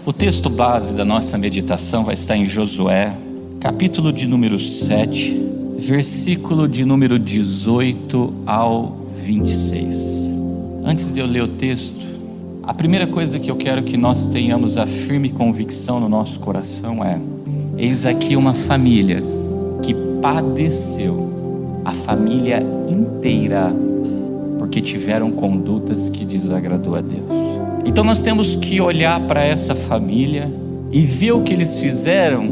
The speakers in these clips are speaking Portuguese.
O texto base da nossa meditação vai estar em Josué, capítulo de número 7, versículo de número 18 ao 26. Antes de eu ler o texto, a primeira coisa que eu quero que nós tenhamos a firme convicção no nosso coração é: eis aqui uma família que padeceu, a família inteira, porque tiveram condutas que desagradou a Deus. Então nós temos que olhar para essa família e ver o que eles fizeram,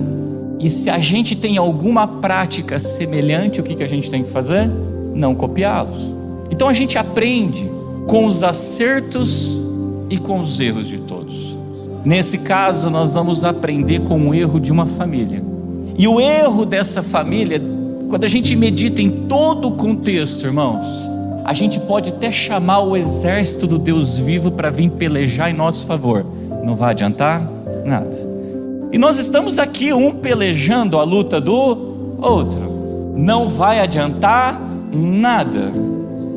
e se a gente tem alguma prática semelhante, o que a gente tem que fazer? Não copiá-los. Então a gente aprende com os acertos e com os erros de todos. Nesse caso nós vamos aprender com o erro de uma família, e o erro dessa família, quando a gente medita em todo o contexto, irmãos, a gente pode até chamar o exército do Deus vivo para vir pelejar em nosso favor, não vai adiantar nada. E nós estamos aqui, um pelejando a luta do outro, não vai adiantar nada,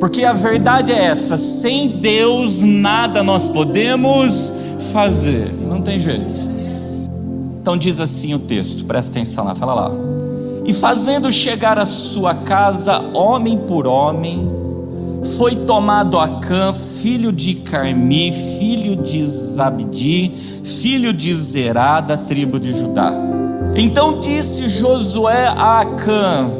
porque a verdade é essa: sem Deus nada nós podemos fazer, não tem jeito. Então diz assim o texto, presta atenção lá, fala lá: e fazendo chegar a sua casa homem por homem, foi tomado Acã, filho de Carmi, filho de Zabdi, filho de Zerá, da tribo de Judá. Então disse Josué a Acã: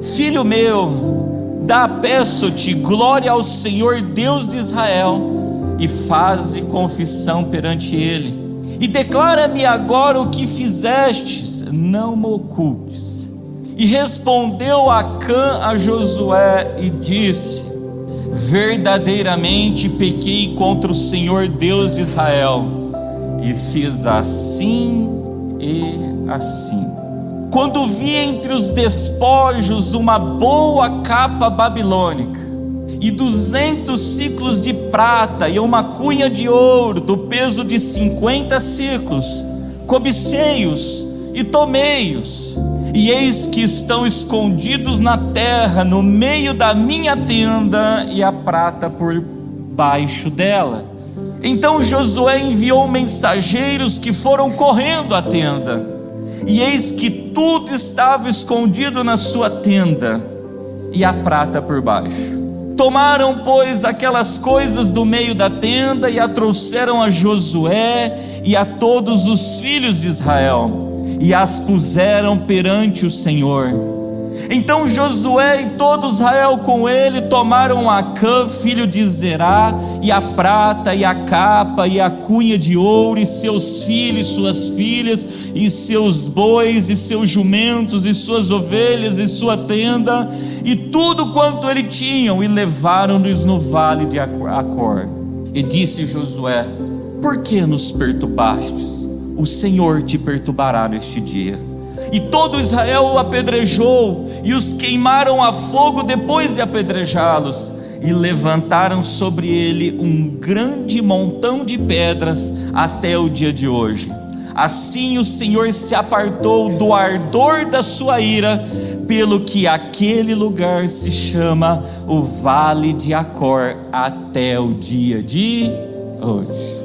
filho meu, peço-te glória ao Senhor Deus de Israel, e faze confissão perante ele, e declara-me agora o que fizestes, não me ocultes. E respondeu Acã a Josué e disse: verdadeiramente pequei contra o Senhor Deus de Israel, e fiz assim e assim. Quando vi entre os despojos uma boa capa babilônica, e 200 ciclos de prata, e uma cunha de ouro do peso de 50 ciclos, cobicei-os e tomei-os, e eis que estão escondidos na terra, no meio da minha tenda, e a prata por baixo dela. Então Josué enviou mensageiros que foram correndo à tenda, e eis que tudo estava escondido na sua tenda, e a prata por baixo. Tomaram, pois, aquelas coisas do meio da tenda, e a trouxeram a Josué e a todos os filhos de Israel, e as puseram perante o Senhor. Então Josué e todo Israel com ele tomaram Acã, filho de Zerá, e a prata, e a capa, e a cunha de ouro, e seus filhos, suas filhas, e seus bois, e seus jumentos, e suas ovelhas, e sua tenda, e tudo quanto ele tinham, e levaram-nos no vale de Acor. E disse Josué: por que nos perturbastes? O Senhor te perturbará neste dia. E todo Israel o apedrejou, e os queimaram a fogo depois de apedrejá-los, e levantaram sobre ele um grande montão de pedras até o dia de hoje. Assim o Senhor se apartou do ardor da sua ira, pelo que aquele lugar se chama o Vale de Acor até o dia de hoje.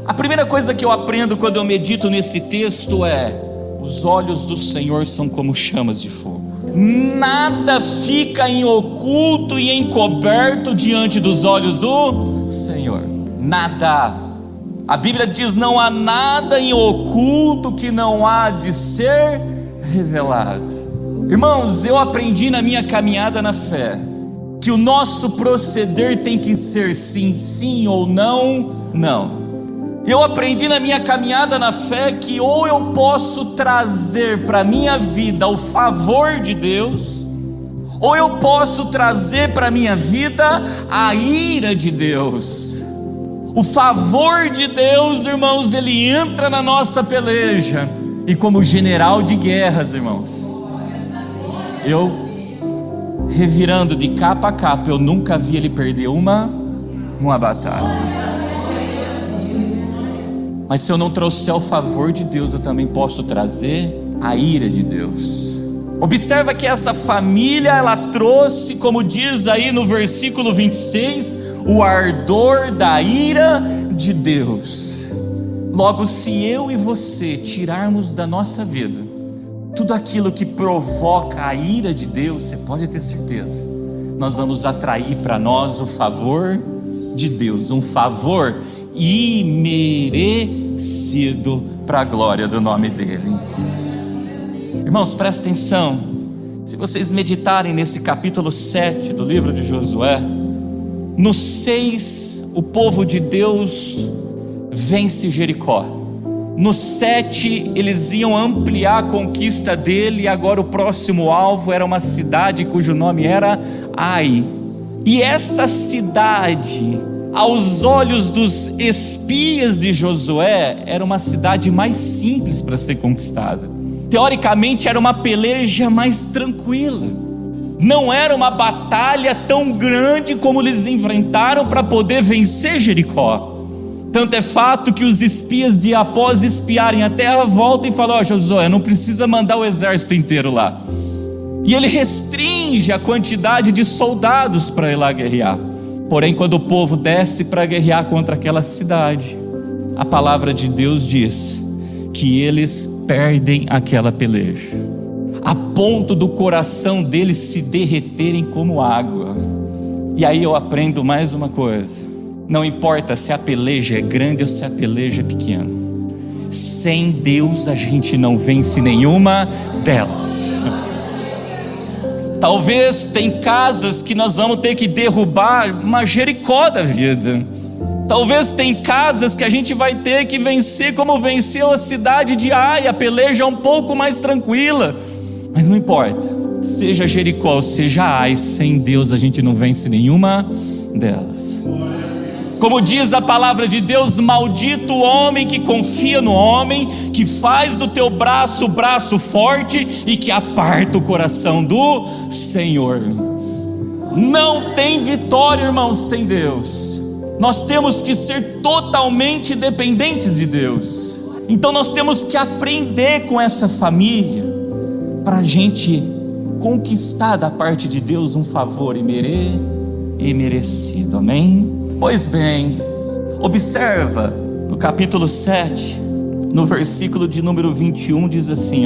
A primeira coisa que eu aprendo quando eu medito nesse texto é: os olhos do Senhor são como chamas de fogo. Nada fica em oculto e encoberto diante dos olhos do Senhor. Nada. A Bíblia diz: não há nada em oculto que não há de ser revelado. Irmãos, eu aprendi na minha caminhada na fé que o nosso proceder tem que ser sim, sim, ou não, não. Eu aprendi na minha caminhada na fé que ou eu posso trazer para a minha vida o favor de Deus, ou eu posso trazer para a minha vida a ira de Deus. O favor de Deus, irmãos, ele entra na nossa peleja, e como general de guerras, irmãos, eu, revirando de capa a capa, eu nunca vi ele perder uma batalha. Mas se eu não trouxer o favor de Deus, eu também posso trazer a ira de Deus. Observa que essa família, ela trouxe, como diz aí no versículo 26, o ardor da ira de Deus. Logo, se eu e você tirarmos da nossa vida tudo aquilo que provoca a ira de Deus, você pode ter certeza, nós vamos atrair para nós o favor de Deus, um favor imerecido para a glória do nome dele. Irmãos, prestem atenção, se vocês meditarem nesse capítulo 7 do livro de Josué, no 6 o povo de Deus vence Jericó. No 7 eles iam ampliar a conquista dele, e agora o próximo alvo era uma cidade cujo nome era Ai. E essa cidade, aos olhos dos espias de Josué, era uma cidade mais simples para ser conquistada. Teoricamente era uma peleja mais tranquila, não era uma batalha tão grande como eles enfrentaram para poder vencer Jericó. Tanto é fato que os espias, após espiarem a terra, voltam e falam: Josué, não precisa mandar o exército inteiro lá. E ele restringe a quantidade de soldados para ir lá guerrear. Porém, quando o povo desce para guerrear contra aquela cidade, a palavra de Deus diz que eles perdem aquela peleja, a ponto do coração deles se derreterem como água. E aí eu aprendo mais uma coisa: não importa se a peleja é grande ou se a peleja é pequena, sem Deus a gente não vence nenhuma delas. Talvez tem casas que nós vamos ter que derrubar, uma Jericó da vida. Talvez tem casas que a gente vai ter que vencer como venceu a cidade de Ai. A peleja é um pouco mais tranquila, mas não importa, seja Jericó ou seja Ai, sem Deus a gente não vence nenhuma delas. Como diz a palavra de Deus: maldito o homem que confia no homem, que faz do teu braço o braço forte e que aparta o coração do Senhor. Não tem vitória, irmãos, sem Deus. Nós temos que ser totalmente dependentes de Deus. Então nós temos que aprender com essa família, para a gente conquistar da parte de Deus um favor imerecido, amém? Pois bem, observa no capítulo 7, no versículo de número 21, diz assim,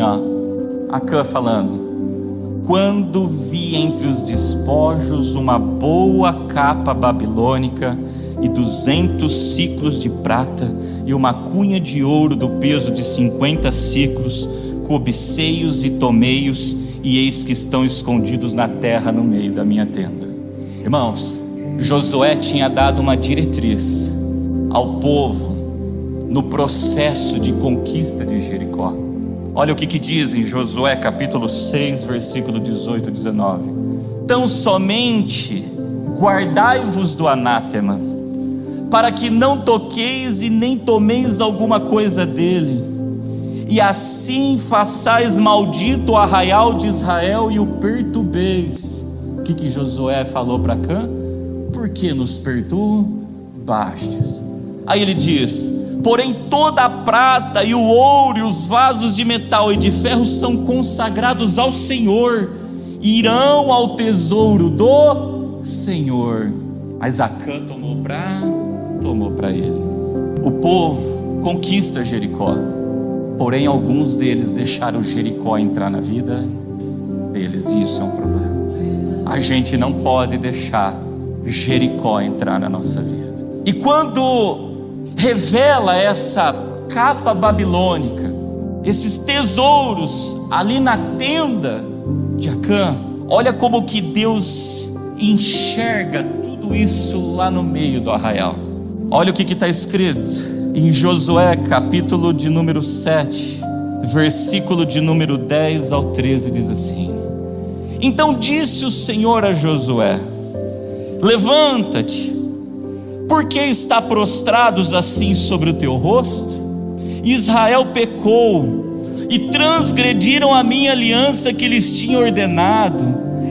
Acã falando: quando vi entre os despojos uma boa capa babilônica e 200 siclos de prata e uma cunha de ouro do peso de 50 siclos, cobicei-os e tomei-os, e eis que estão escondidos na terra no meio da minha tenda. Irmãos, Josué tinha dado uma diretriz ao povo no processo de conquista de Jericó. Olha o que diz em Josué capítulo 6, versículo 18 e 19: tão somente guardai-vos do anátema, para que não toqueis e nem tomeis alguma coisa dele, e assim façais maldito o arraial de Israel e o perturbeis. O que Josué falou para Acã? Por que nos perturbastes? Aí ele diz: porém toda a prata e o ouro e os vasos de metal e de ferro são consagrados ao Senhor, irão ao tesouro do Senhor. Mas Acã tomou para ele. O povo conquista Jericó, porém alguns deles deixaram Jericó entrar na vida deles, e isso é um problema. A gente não pode deixar Jericó entrar na nossa vida. E quando revela essa capa babilônica, esses tesouros ali na tenda de Acã, olha como que Deus enxerga tudo isso lá no meio do arraial. Olha o que está escrito em Josué capítulo de número 7, versículo de número 10 ao 13, diz assim: então disse o Senhor a Josué: levanta-te, porque está prostrados assim sobre o teu rosto? Israel pecou e transgrediram a minha aliança que lhes tinha ordenado,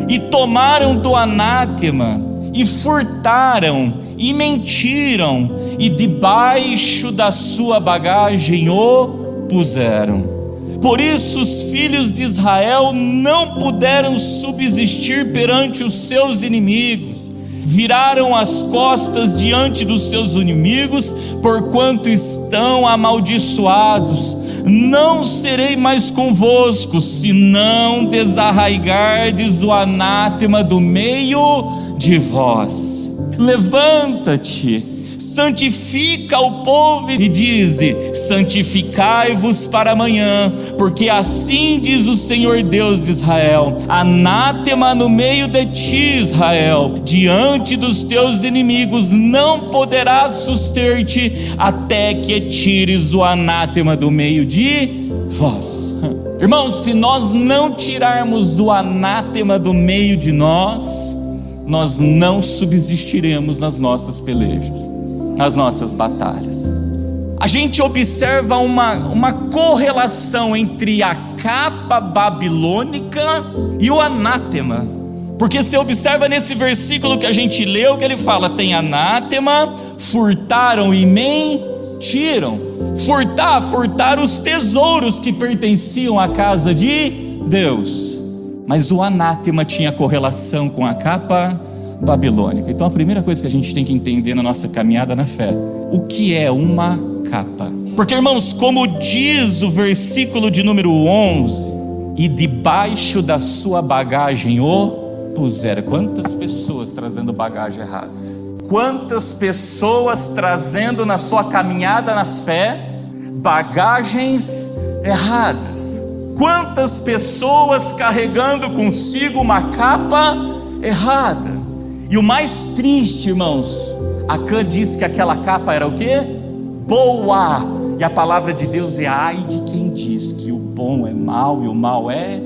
e tomaram do anátema, e furtaram, e mentiram, e debaixo da sua bagagem o puseram. Por isso os filhos de Israel não puderam subsistir perante os seus inimigos, viraram as costas diante dos seus inimigos, porquanto estão amaldiçoados. Não serei mais convosco, se não desarraigardes o anátema do meio de vós. Levanta-te, santifica o povo e dize: santificai-vos para amanhã, porque assim diz o Senhor Deus de Israel: anátema no meio de ti, Israel, diante dos teus inimigos não poderás suster-te, até que tires o anátema do meio de vós. Irmãos, se nós não tirarmos o anátema do meio de nós não subsistiremos nas nossas pelejas, nas nossas batalhas. A gente observa uma correlação entre a capa babilônica e o anátema, porque você observa nesse versículo que a gente leu, que ele fala: tem anátema, furtaram e mentiram. Furtar os tesouros que pertenciam à casa de Deus. Mas o anátema tinha correlação com a capa babilônica. Então a primeira coisa que a gente tem que entender na nossa caminhada na fé: o que é uma capa? Porque, irmãos, como diz o versículo de número 11: e debaixo da sua bagagem o puseram. Quantas pessoas trazendo bagagem errada? Quantas pessoas trazendo na sua caminhada na fé bagagens erradas? Quantas pessoas carregando consigo uma capa errada? E o mais triste, irmãos, Acã disse que aquela capa era o quê? Boa. E a palavra de Deus é: ai de quem diz que o bom é mau e o mau é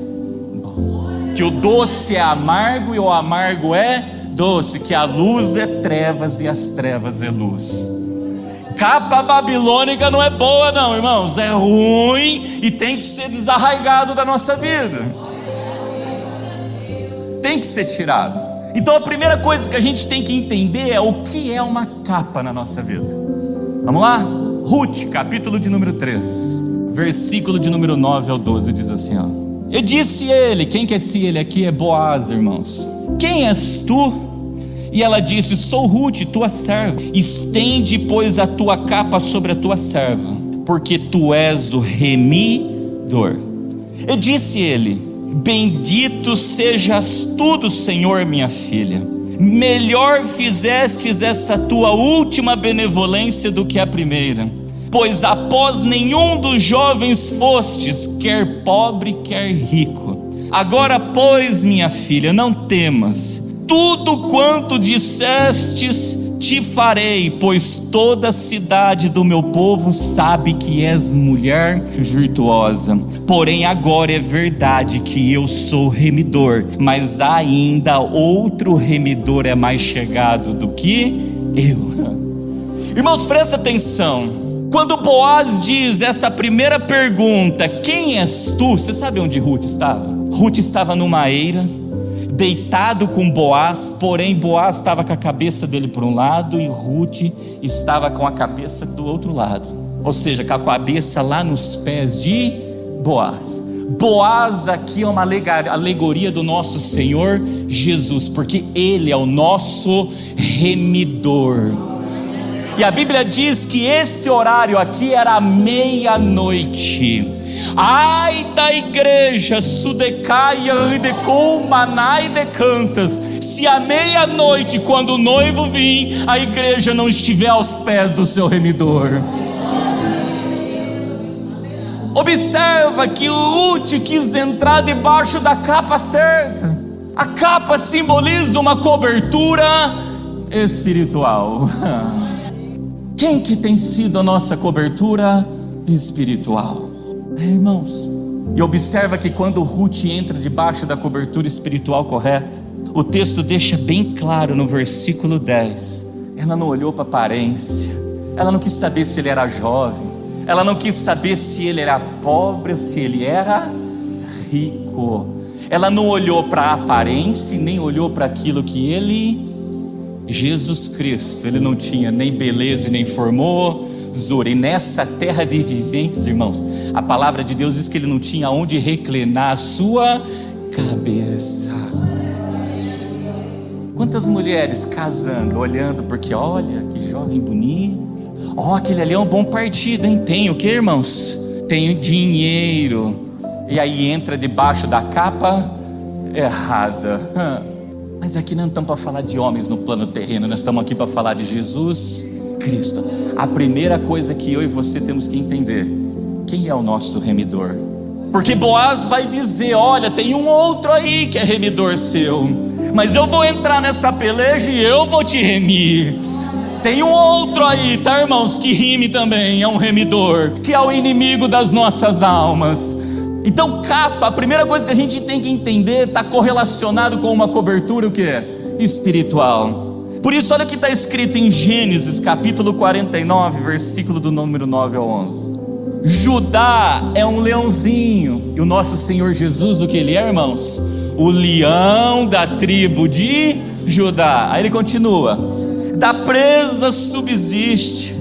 bom, que o doce é amargo e o amargo é doce, que a luz é trevas e as trevas é luz. Capa babilônica não é boa não, irmãos, é ruim e tem que ser desarraigado da nossa vida, tem que ser tirado. Então a primeira coisa que a gente tem que entender é o que é uma capa na nossa vida. Vamos lá? Ruth, capítulo de número 3, versículo de número 9 ao 12, diz assim, ó: e disse ele, quem que é esse ele aqui? É Boaz, irmãos. Quem és tu? E ela disse: sou Ruth, tua serva. Estende, pois, a tua capa sobre a tua serva, porque tu és o remidor. E disse ele: bendito sejas tu do Senhor, minha filha. Melhor fizestes essa tua última benevolência do que a primeira, pois após nenhum dos jovens fostes, quer pobre, quer rico. Agora, pois, minha filha, não temas. Tudo quanto dissestes te farei, pois toda a cidade do meu povo sabe que és mulher virtuosa. Porém agora é verdade que eu sou remidor, mas ainda outro remidor é mais chegado do que eu. Irmãos, presta atenção. Quando Boaz diz essa primeira pergunta: quem és tu? Você sabe onde Ruth estava? Ruth estava numa eira, deitado com Boaz, porém Boaz estava com a cabeça dele por um lado e Ruth estava com a cabeça do outro lado, ou seja, com a cabeça lá nos pés de Boaz. Boaz aqui é uma alegoria do nosso Senhor Jesus, porque Ele é o nosso remidor. E a Bíblia diz que esse horário aqui era meia-noite. Ai da igreja, sudecaia, ridecou, manai de cantas, se à meia-noite, quando o noivo vir, a igreja não estiver aos pés do seu remidor. Observa que Ruth quis entrar debaixo da capa certa. A capa simboliza uma cobertura espiritual. Quem que tem sido a nossa cobertura espiritual? Irmãos, e observa que quando Ruth entra debaixo da cobertura espiritual correta, o texto deixa bem claro no versículo 10, ela não olhou para a aparência, ela não quis saber se ele era jovem, ela não quis saber se ele era pobre ou se ele era rico, ela não olhou para a aparência, nem olhou para aquilo que ele, Jesus Cristo, ele não tinha nem beleza e nem formosura. E nessa terra de viventes, irmãos, a palavra de Deus diz que ele não tinha onde reclinar a sua cabeça. quantas mulheres casando, olhando, porque olha, que jovem bonito, ó, aquele ali é um bom partido, hein? Tem o que, irmãos? Tem dinheiro. E aí entra debaixo da capa errada. Mas aqui não estamos para falar de homens no plano terreno, nós estamos aqui para falar de Jesus Cristo. A primeira coisa que eu e você temos que entender: quem é o nosso remidor? Porque Boaz vai dizer: olha, tem um outro aí que é remidor seu, mas eu vou entrar nessa peleja e eu vou te remir. Tem um outro aí, tá, irmãos, que rime também, é um remidor, que é o inimigo das nossas almas. Então capa, a primeira coisa que a gente tem que entender, está correlacionado com uma cobertura, o que? Espiritual. Por isso, olha o que está escrito em Gênesis capítulo 49, versículo do número 9 ao 11. Judá é um leãozinho, e o nosso Senhor Jesus, o que ele é, irmãos? O leão da tribo de Judá. Aí ele continua: da presa subsiste,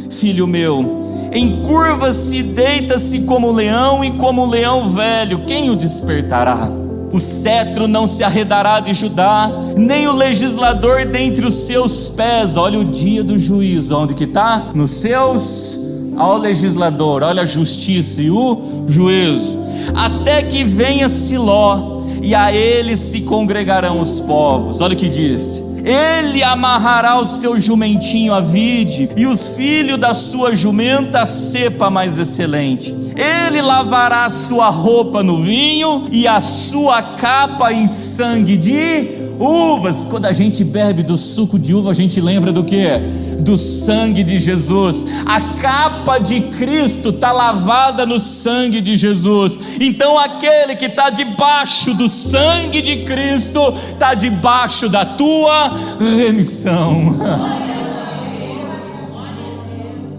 filho meu, encurva-se e deita-se como leão, e como leão velho, quem o despertará? O cetro não se arredará de Judá, nem o legislador dentre os seus pés. Olha o dia do juízo, onde que está? Nos seus, ao legislador, olha a justiça e o juízo. Até que venha Siló, e a ele se congregarão os povos. Olha o que diz: ele amarrará o seu jumentinho à vide, e os filhos da sua jumenta à cepa mais excelente. Ele lavará a sua roupa no vinho, e a sua capa em sangue de uvas. Quando a gente bebe do suco de uva, a gente lembra do quê? Do sangue de Jesus. A capa de Cristo está lavada no sangue de Jesus. Então aquele que está debaixo do sangue de Cristo está debaixo da tua remissão.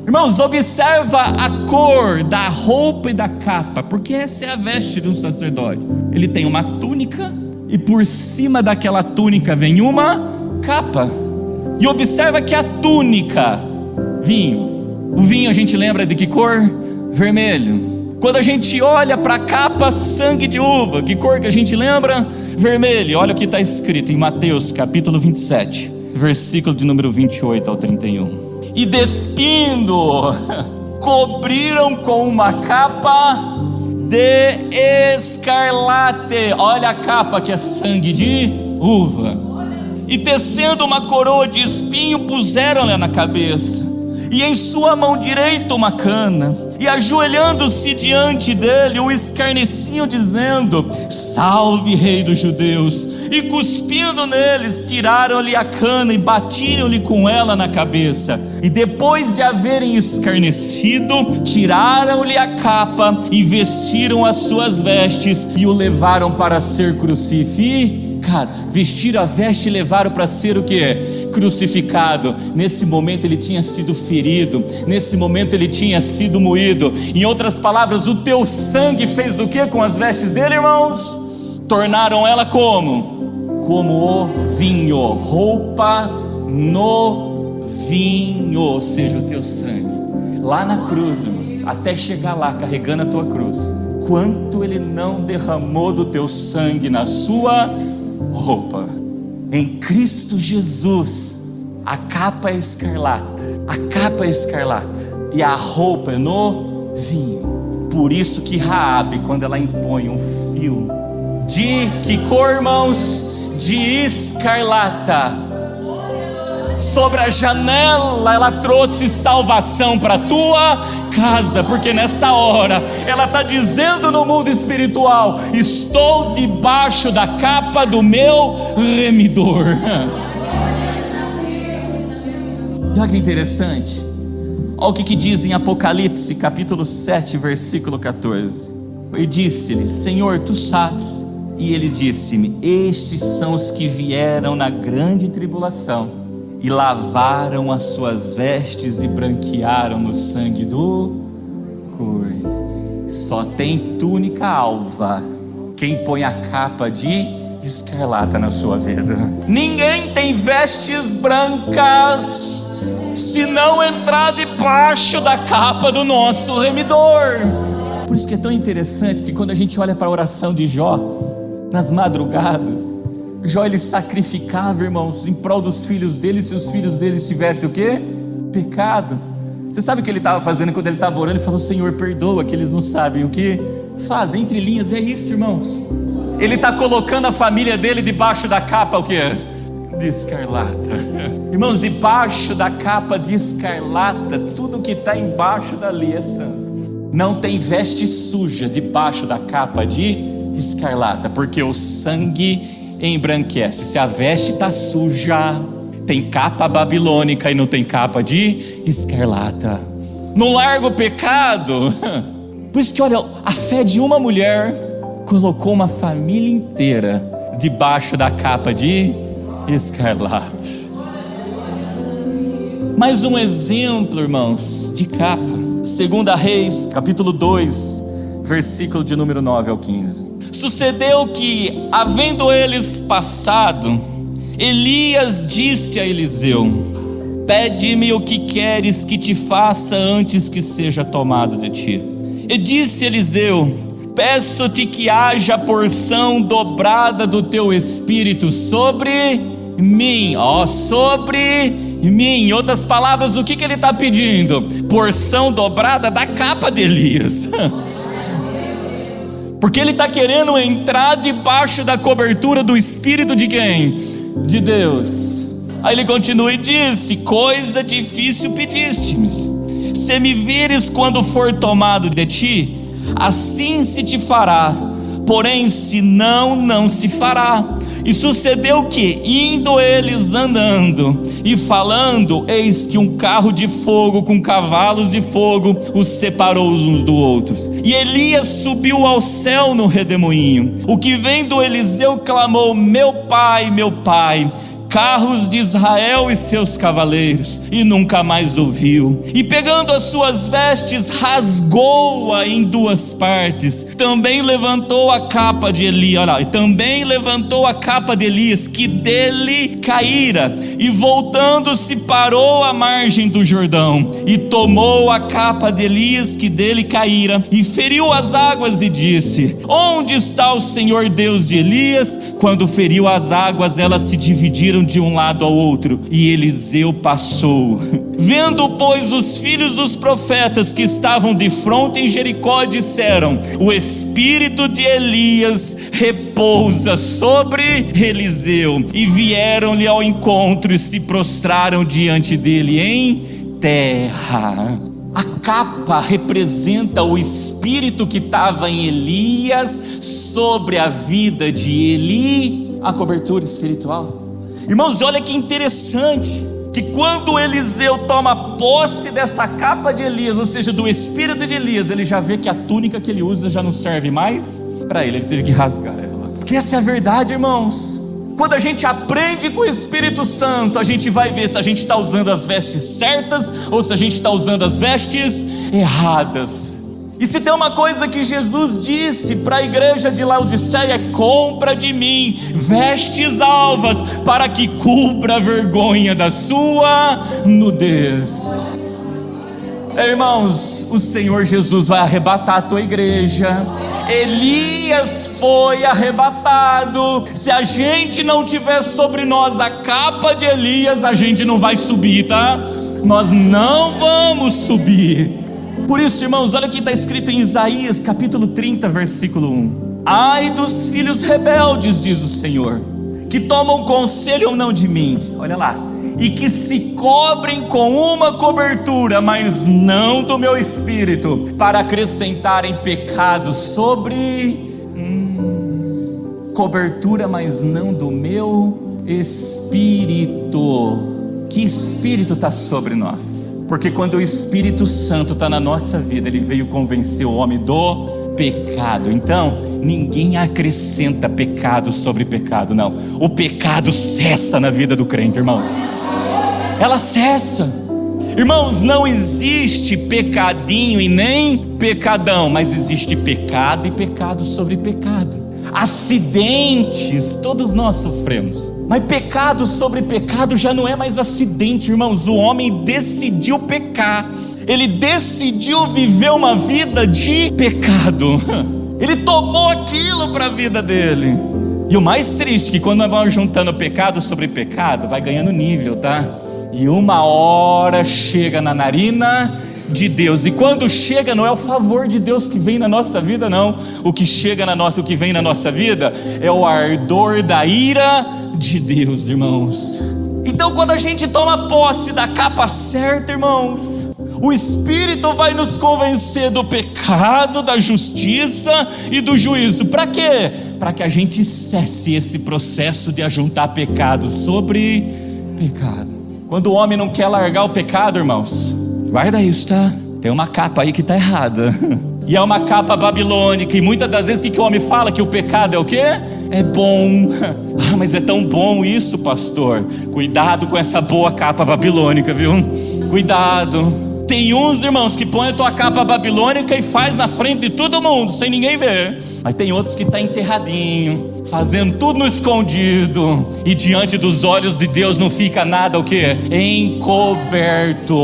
Irmãos, observa a cor da roupa e da capa, porque essa é a veste de um sacerdote. Ele tem uma túnica, e por cima daquela túnica vem uma capa. E observa que a túnica, vinho. O vinho a gente lembra de que cor? Vermelho. Quando a gente olha para a capa, sangue de uva, que cor que a gente lembra? Vermelho. Olha o que está escrito em Mateus capítulo 27, versículo de número 28 ao 31. E despindo, cobriram com uma capa de escarlate. Olha a capa que é sangue de uva. E tecendo uma coroa de espinho, puseram-lhe na cabeça, e em sua mão direita uma cana, e ajoelhando-se diante dele, o escarneciam, dizendo: salve, rei dos judeus. E cuspindo neles, tiraram-lhe a cana e batiram-lhe com ela na cabeça. E depois de haverem escarnecido, tiraram-lhe a capa e vestiram as suas vestes, e o levaram para ser crucificado. Vestiram a veste e levaram para ser o que? Crucificado. Nesse momento ele tinha sido ferido, nesse momento ele tinha sido moído. Em outras palavras, o teu sangue fez o que com as vestes dele, irmãos? Tornaram ela como? Como o vinho, roupa no vinho, ou seja, o teu sangue. Lá na cruz, irmãos, até chegar lá carregando a tua cruz, quanto ele não derramou do teu sangue na sua roupa. Em Cristo Jesus, a capa é escarlata, a capa é escarlata, e a roupa é no vinho. Por isso que Raabe, quando ela impõe um fio de que cor, irmãos? De escarlata sobre a janela, ela trouxe salvação para a tua casa, porque nessa hora ela está dizendo no mundo espiritual: estou debaixo da capa do meu remidor. E olha que interessante, olha o que diz em Apocalipse capítulo 7, versículo 14. Eu disse-lhe: Senhor, tu sabes. E ele disse-me: estes são os que vieram na grande tribulação e lavaram as suas vestes e branquearam no sangue do Cordeiro. Só tem túnica alva quem põe a capa de escarlata na sua vida. Ninguém tem vestes brancas se não entrar debaixo da capa do nosso remidor. Por isso que é tão interessante que quando a gente olha para a oração de Jó nas madrugadas, Jó, ele sacrificava, irmãos, em prol dos filhos dele, se os filhos deles tivessem o quê? Pecado. Você sabe o que ele estava fazendo quando ele estava orando? Ele falou: Senhor, perdoa, que eles não sabem o que fazem. Entre linhas, é isso, irmãos. Ele está colocando a família dele debaixo da capa, o que? De escarlata. Irmãos, debaixo da capa de escarlata, tudo que está embaixo dali é santo. Não tem veste suja debaixo da capa de escarlata, porque o sangue embranquece. Se a veste está suja, tem capa babilônica e não tem capa de escarlata. Não larga o pecado. Por isso que, olha, a fé de uma mulher colocou uma família inteira debaixo da capa de escarlata. Mais um exemplo, irmãos, de capa. 2 Reis, capítulo 2, versículo de número 9 ao 15. Sucedeu que, havendo eles passado, Elias disse a Eliseu: pede-me o que queres que te faça antes que seja tomado de ti. E disse Eliseu: peço-te que haja porção dobrada do teu espírito sobre mim. Sobre mim. Em outras palavras, o que ele está pedindo? Porção dobrada da capa de Elias. Porque ele está querendo entrar debaixo da cobertura do espírito de quem? De Deus. Aí ele continua e disse: coisa difícil pediste-me. Se me vires quando for tomado de ti, assim se te fará, porém se não, não se fará. E sucedeu que, indo eles andando e falando, eis que um carro de fogo com cavalos de fogo os separou uns dos outros. E Elias subiu ao céu no redemoinho. O que vendo Eliseu clamou: meu pai, carros de Israel e seus cavaleiros, e nunca mais ouviu. E pegando as suas vestes, rasgou-a em duas partes. Também levantou a capa de Elias, também levantou a capa de Elias, que dele caíra, e voltando-se parou à margem do Jordão, e tomou a capa de Elias que dele caíra, e feriu as águas e disse: onde está o Senhor Deus de Elias? Quando feriu as águas, elas se dividiram de um lado ao outro, e Eliseu passou. Vendo, pois, os filhos dos profetas que estavam de fronte em Jericó, disseram: o espírito de Elias repousa sobre Eliseu. E vieram-lhe ao encontro e se prostraram diante dele em terra. A capa representa o espírito que estava em Elias sobre a vida de Eli, a cobertura espiritual. Irmãos, olha que interessante, que quando Eliseu toma posse dessa capa de Elias, ou seja, do espírito de Elias, ele já vê que a túnica que ele usa já não serve mais para ele teve que rasgar ela. Porque essa é a verdade, irmãos. Quando a gente aprende com o Espírito Santo, a gente vai ver se a gente está usando as vestes certas ou se a gente está usando as vestes erradas. E se tem uma coisa que Jesus disse para a igreja de Laodiceia: compra de mim vestes alvas, para que cubra a vergonha da sua nudez. Irmãos, o Senhor Jesus vai arrebatar a tua igreja. Elias foi arrebatado. Se a gente não tiver sobre nós a capa de Elias, a gente não vai subir, tá? Nós não vamos subir. Por isso, irmãos, olha o que está escrito em Isaías capítulo 30, versículo 1. Ai dos filhos rebeldes, diz o Senhor, que tomam conselho ou não de mim, olha lá, e que se cobrem com uma cobertura, mas não do meu espírito, para acrescentarem pecado sobre cobertura, mas não do meu espírito. Que espírito está sobre nós? Porque quando o Espírito Santo está na nossa vida, ele veio convencer o homem do pecado. Então, ninguém acrescenta pecado sobre pecado, não. O pecado cessa na vida do crente, irmãos. Ela cessa. Irmãos, não existe pecadinho e nem pecadão, mas existe pecado e pecado sobre pecado. Acidentes, todos nós sofremos. Mas pecado sobre pecado já não é mais acidente, irmãos. O homem decidiu pecar. Ele decidiu viver uma vida de pecado. Ele tomou aquilo para a vida dele. E o mais triste é que quando nós vamos juntando pecado sobre pecado, vai ganhando nível, tá? E uma hora chega na narina de Deus. E quando chega, não é o favor de Deus que vem na nossa vida, não. O que vem na nossa vida é o ardor da ira de Deus, irmãos. Então, quando a gente toma posse da capa certa, irmãos, o Espírito vai nos convencer do pecado, da justiça e do juízo. Para quê? Para que a gente cesse esse processo de ajuntar pecado sobre pecado. Quando o homem não quer largar o pecado, irmãos, guarda isso, tá? Tem uma capa aí que está errada. E é uma capa babilônica. E muitas das vezes o que o homem fala? Que o pecado é o quê? É bom. Ah, mas é tão bom isso, pastor. Cuidado com essa boa capa babilônica, viu? Cuidado. Tem uns, irmãos, que põem a tua capa babilônica e faz na frente de todo mundo, sem ninguém ver. Mas tem outros que estão enterradinho, fazendo tudo no escondido, e diante dos olhos de Deus não fica nada o quê? Encoberto.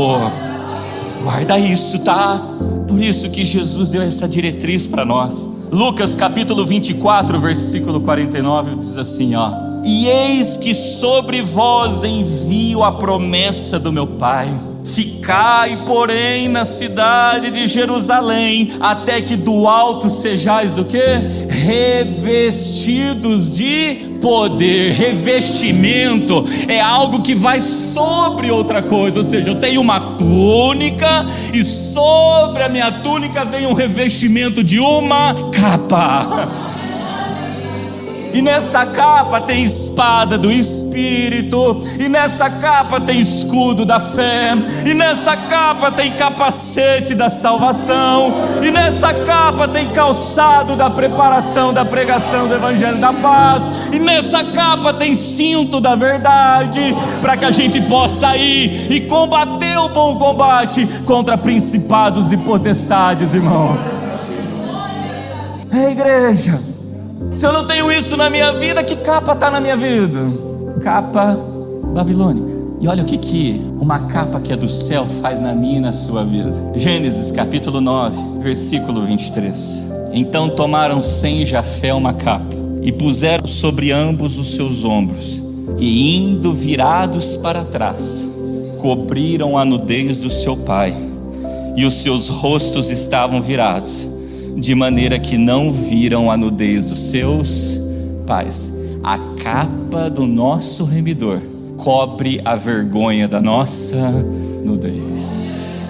Guarda isso, tá? Por isso que Jesus deu essa diretriz para nós. Lucas capítulo 24, versículo 49, diz assim, ó: e eis que sobre vós envio a promessa do meu Pai. Ficai, porém, na cidade de Jerusalém, até que do alto sejais o quê? Revestidos de poder. Revestimento é algo que vai sobre outra coisa. Ou seja, eu tenho uma túnica e sobre a minha túnica vem um revestimento de uma capa. E nessa capa tem espada do Espírito, e nessa capa tem escudo da fé, e nessa capa tem capacete da salvação, e nessa capa tem calçado da preparação da pregação do Evangelho da Paz, e nessa capa tem cinto da verdade, para que a gente possa ir e combater o bom combate contra principados e potestades, irmãos. É, igreja. Se eu não tenho isso na minha vida, que capa está na minha vida? Capa babilônica. E olha o que uma capa que é do céu faz na minha e na sua vida. Gênesis capítulo 9, versículo 23. Então tomaram Sem e Jafé uma capa e puseram sobre ambos os seus ombros, e indo virados para trás, cobriram a nudez do seu pai, e os seus rostos estavam virados, de maneira que não viram a nudez dos seus pais. A capa do nosso remidor cobre a vergonha da nossa nudez.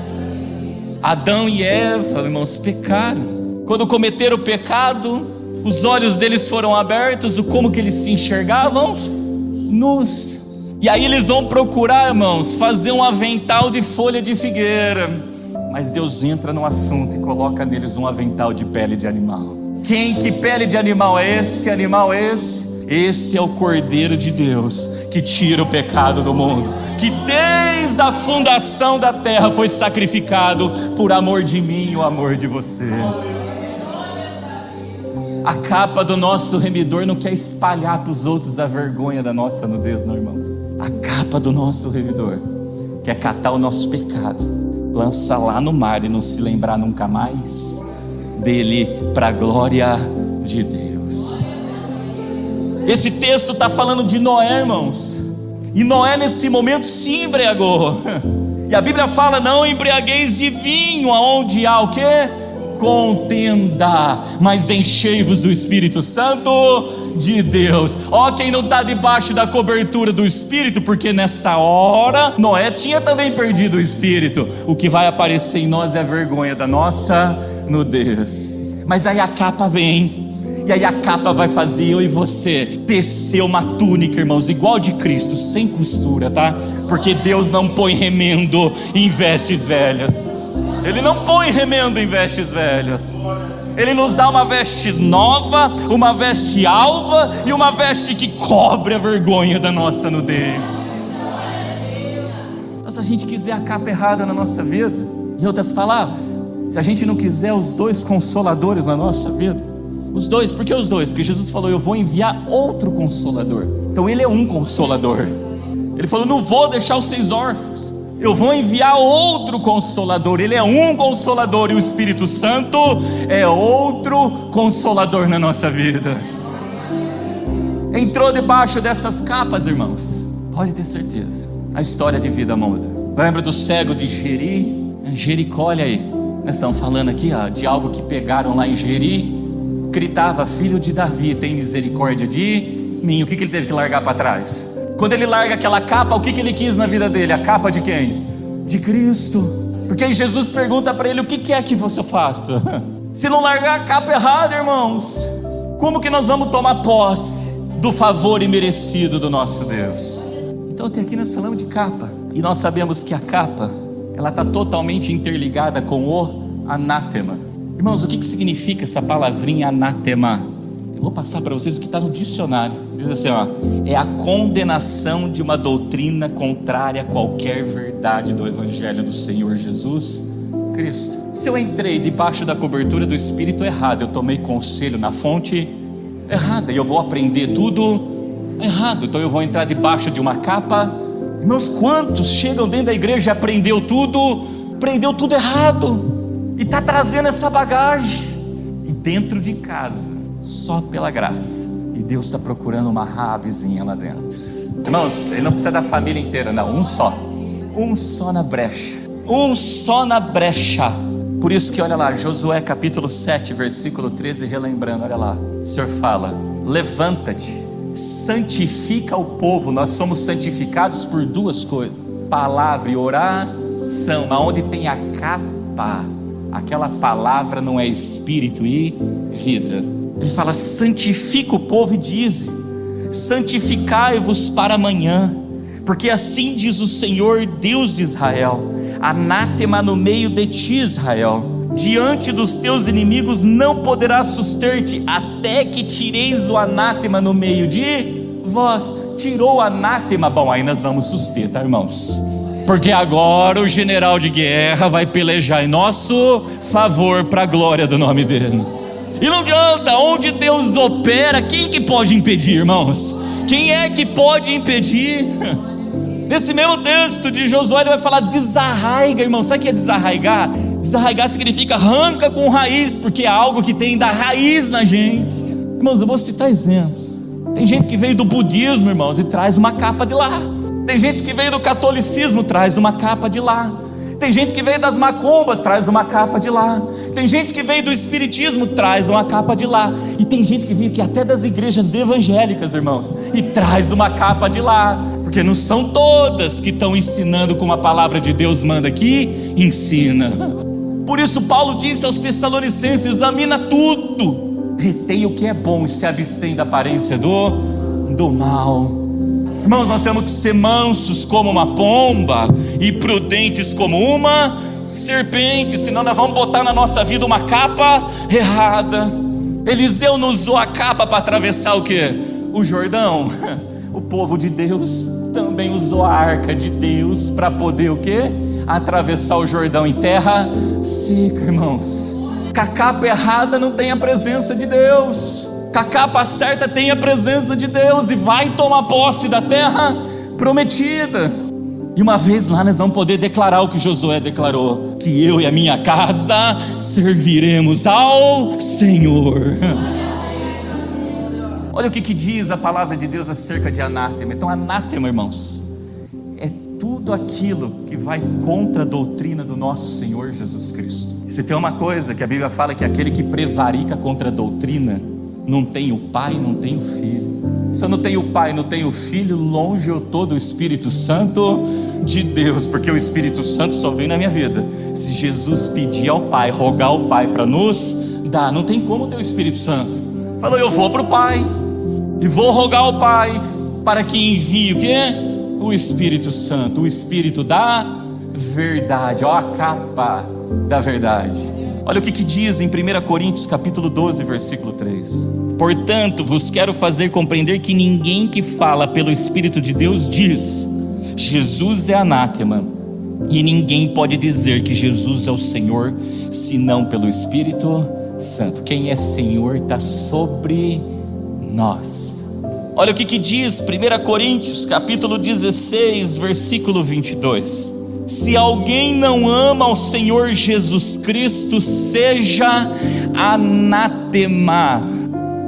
Adão e Eva, irmãos, pecaram. Quando cometeram o pecado, os olhos deles foram abertos. Como que eles se enxergavam? Nus. E aí eles vão procurar, irmãos, fazer um avental de folha de figueira. Mas Deus entra no assunto e coloca neles um avental de pele de animal. Que pele de animal é esse? Que animal é esse? Esse é o Cordeiro de Deus, que tira o pecado do mundo, que desde a fundação da terra foi sacrificado por amor de mim e o amor de você. A capa do nosso remidor não quer espalhar para os outros a vergonha da nossa nudez, não, irmãos. A capa do nosso remidor quer catar o nosso pecado, lança lá no mar e não se lembrar nunca mais dele, para a glória de Deus. Esse texto está falando de Noé, irmãos, e Noé nesse momento se embriagou, e a Bíblia fala: não embriagueis de vinho, aonde há o quê? Contenda, mas enchei-vos do Espírito Santo de Deus. Ó, quem não está debaixo da cobertura do Espírito, porque nessa hora Noé tinha também perdido o Espírito. O que vai aparecer em nós é a vergonha da nossa nudez. Mas aí a capa vem, e aí a capa vai fazer eu e você tecer uma túnica, irmãos, igual de Cristo, sem costura, tá? Porque Deus não põe remendo em vestes velhas. Ele não põe remendo em vestes velhas. Ele nos dá uma veste nova, uma veste alva e uma veste que cobre a vergonha da nossa nudez. Então, se a gente quiser a capa errada na nossa vida, em outras palavras, se a gente não quiser os dois consoladores na nossa vida, os dois, por que os dois? Porque Jesus falou: eu vou enviar outro consolador. Então ele é um consolador. Ele falou: não vou deixar vocês órfãos, eu vou enviar outro consolador. Ele é um consolador, e o Espírito Santo é outro consolador na nossa vida. entrou debaixo dessas capas, irmãos, pode ter certeza, a história de vida muda. Lembra do cego de Jericó? Olha aí, nós estamos falando aqui de algo que pegaram lá em Jeri. Gritava: filho de Davi, tem misericórdia de mim. O que ele teve que largar para trás? Quando ele larga aquela capa, o que ele quis na vida dele? A capa de quem? De Cristo. Porque aí Jesus pergunta para ele: o que é que você faça? Se não largar a capa errada, irmãos, como que nós vamos tomar posse do favor imerecido do nosso Deus? Então tem aqui nós falamos de capa, e nós sabemos que a capa, ela está totalmente interligada com o anátema. Irmãos, o que significa essa palavrinha anátema? Eu vou passar para vocês o que está no dicionário. Diz assim, é a condenação de uma doutrina contrária a qualquer verdade do Evangelho do Senhor Jesus Cristo. Se eu entrei debaixo da cobertura do Espírito errado, eu tomei conselho na fonte errada, e eu vou aprender tudo errado, então eu vou entrar debaixo de uma capa. Irmãos, quantos chegam dentro da igreja e aprendeu tudo errado, e está trazendo essa bagagem, e dentro de casa, só pela graça, e Deus está procurando uma Raabezinha lá dentro. Irmãos, ele não precisa da família inteira, não, um só na brecha, Por isso que olha lá, Josué capítulo 7 versículo 13, relembrando, olha lá, o Senhor fala: levanta-te, santifica o povo. Nós somos santificados por duas coisas: palavra e oração. Aonde tem a capa, aquela palavra não é espírito e vida. Ele fala: santifica o povo, e diz: santificai-vos para amanhã, porque assim diz o Senhor Deus de Israel: anátema no meio de ti, Israel, diante dos teus inimigos não poderás suster-te, até que tireis o anátema no meio de vós. Tirou o anátema, bom, aí nós vamos suster, tá, irmãos? Porque agora o general de guerra vai pelejar em nosso favor, para a glória do nome dele. E não adianta, onde Deus opera, quem que pode impedir, irmãos? Quem é que pode impedir? Nesse mesmo texto de Josué, ele vai falar: desarraiga, irmão. Sabe o que é desarraigar? Desarraigar significa arranca com raiz, porque é algo que tem da raiz na gente. Irmãos, eu vou citar exemplos. Tem gente que veio do budismo, irmãos, e traz uma capa de lá. Tem gente que veio do catolicismo, traz uma capa de lá. Tem gente que veio das macumbas, traz uma capa de lá. Tem gente que veio do espiritismo, traz uma capa de lá. E tem gente que veio aqui até das igrejas evangélicas, irmãos, e traz uma capa de lá. Porque não são todas que estão ensinando como a palavra de Deus manda aqui, ensina. Por isso Paulo disse aos Tessalonicenses: examina tudo, retém o que é bom e se abstém da aparência do mal. Irmãos, nós temos que ser mansos como uma pomba e prudentes como uma serpente, senão nós vamos botar na nossa vida uma capa errada. Eliseu não usou a capa para atravessar o quê? O Jordão. O povo de Deus também usou a arca de Deus para poder o quê? Atravessar o Jordão em terra seca, irmãos. Com a capa errada não tem a presença de Deus. Com a capa certa tem a presença de Deus, e vai tomar posse da terra prometida. E uma vez lá nós vamos poder declarar o que Josué declarou: que eu e a minha casa serviremos ao Senhor. Olha o que diz a palavra de Deus acerca de anátema. Então, anátema, irmãos, é tudo aquilo que vai contra a doutrina do nosso Senhor Jesus Cristo. Se tem uma coisa que a Bíblia fala, que aquele que prevarica contra a doutrina não tem o Pai, não tem o Filho. Se eu não tenho o Pai, não tenho o Filho, longe eu estou do Espírito Santo de Deus, porque o Espírito Santo só vem na minha vida se Jesus pedir ao Pai, rogar ao Pai para nos dar. Não tem como ter o Espírito Santo. Falou: eu vou para o Pai e vou rogar ao Pai para que envie o quê? O Espírito Santo, o Espírito da verdade. Olha a capa da verdade. Olha o que diz em 1 Coríntios capítulo 12 versículo 3: portanto vos quero fazer compreender que ninguém que fala pelo Espírito de Deus diz: Jesus é anátema, e ninguém pode dizer que Jesus é o Senhor senão pelo Espírito Santo. Quem é Senhor está sobre nós. Olha o que diz 1 Coríntios capítulo 16 versículo 22: se alguém não ama ao Senhor Jesus Cristo, seja anátema.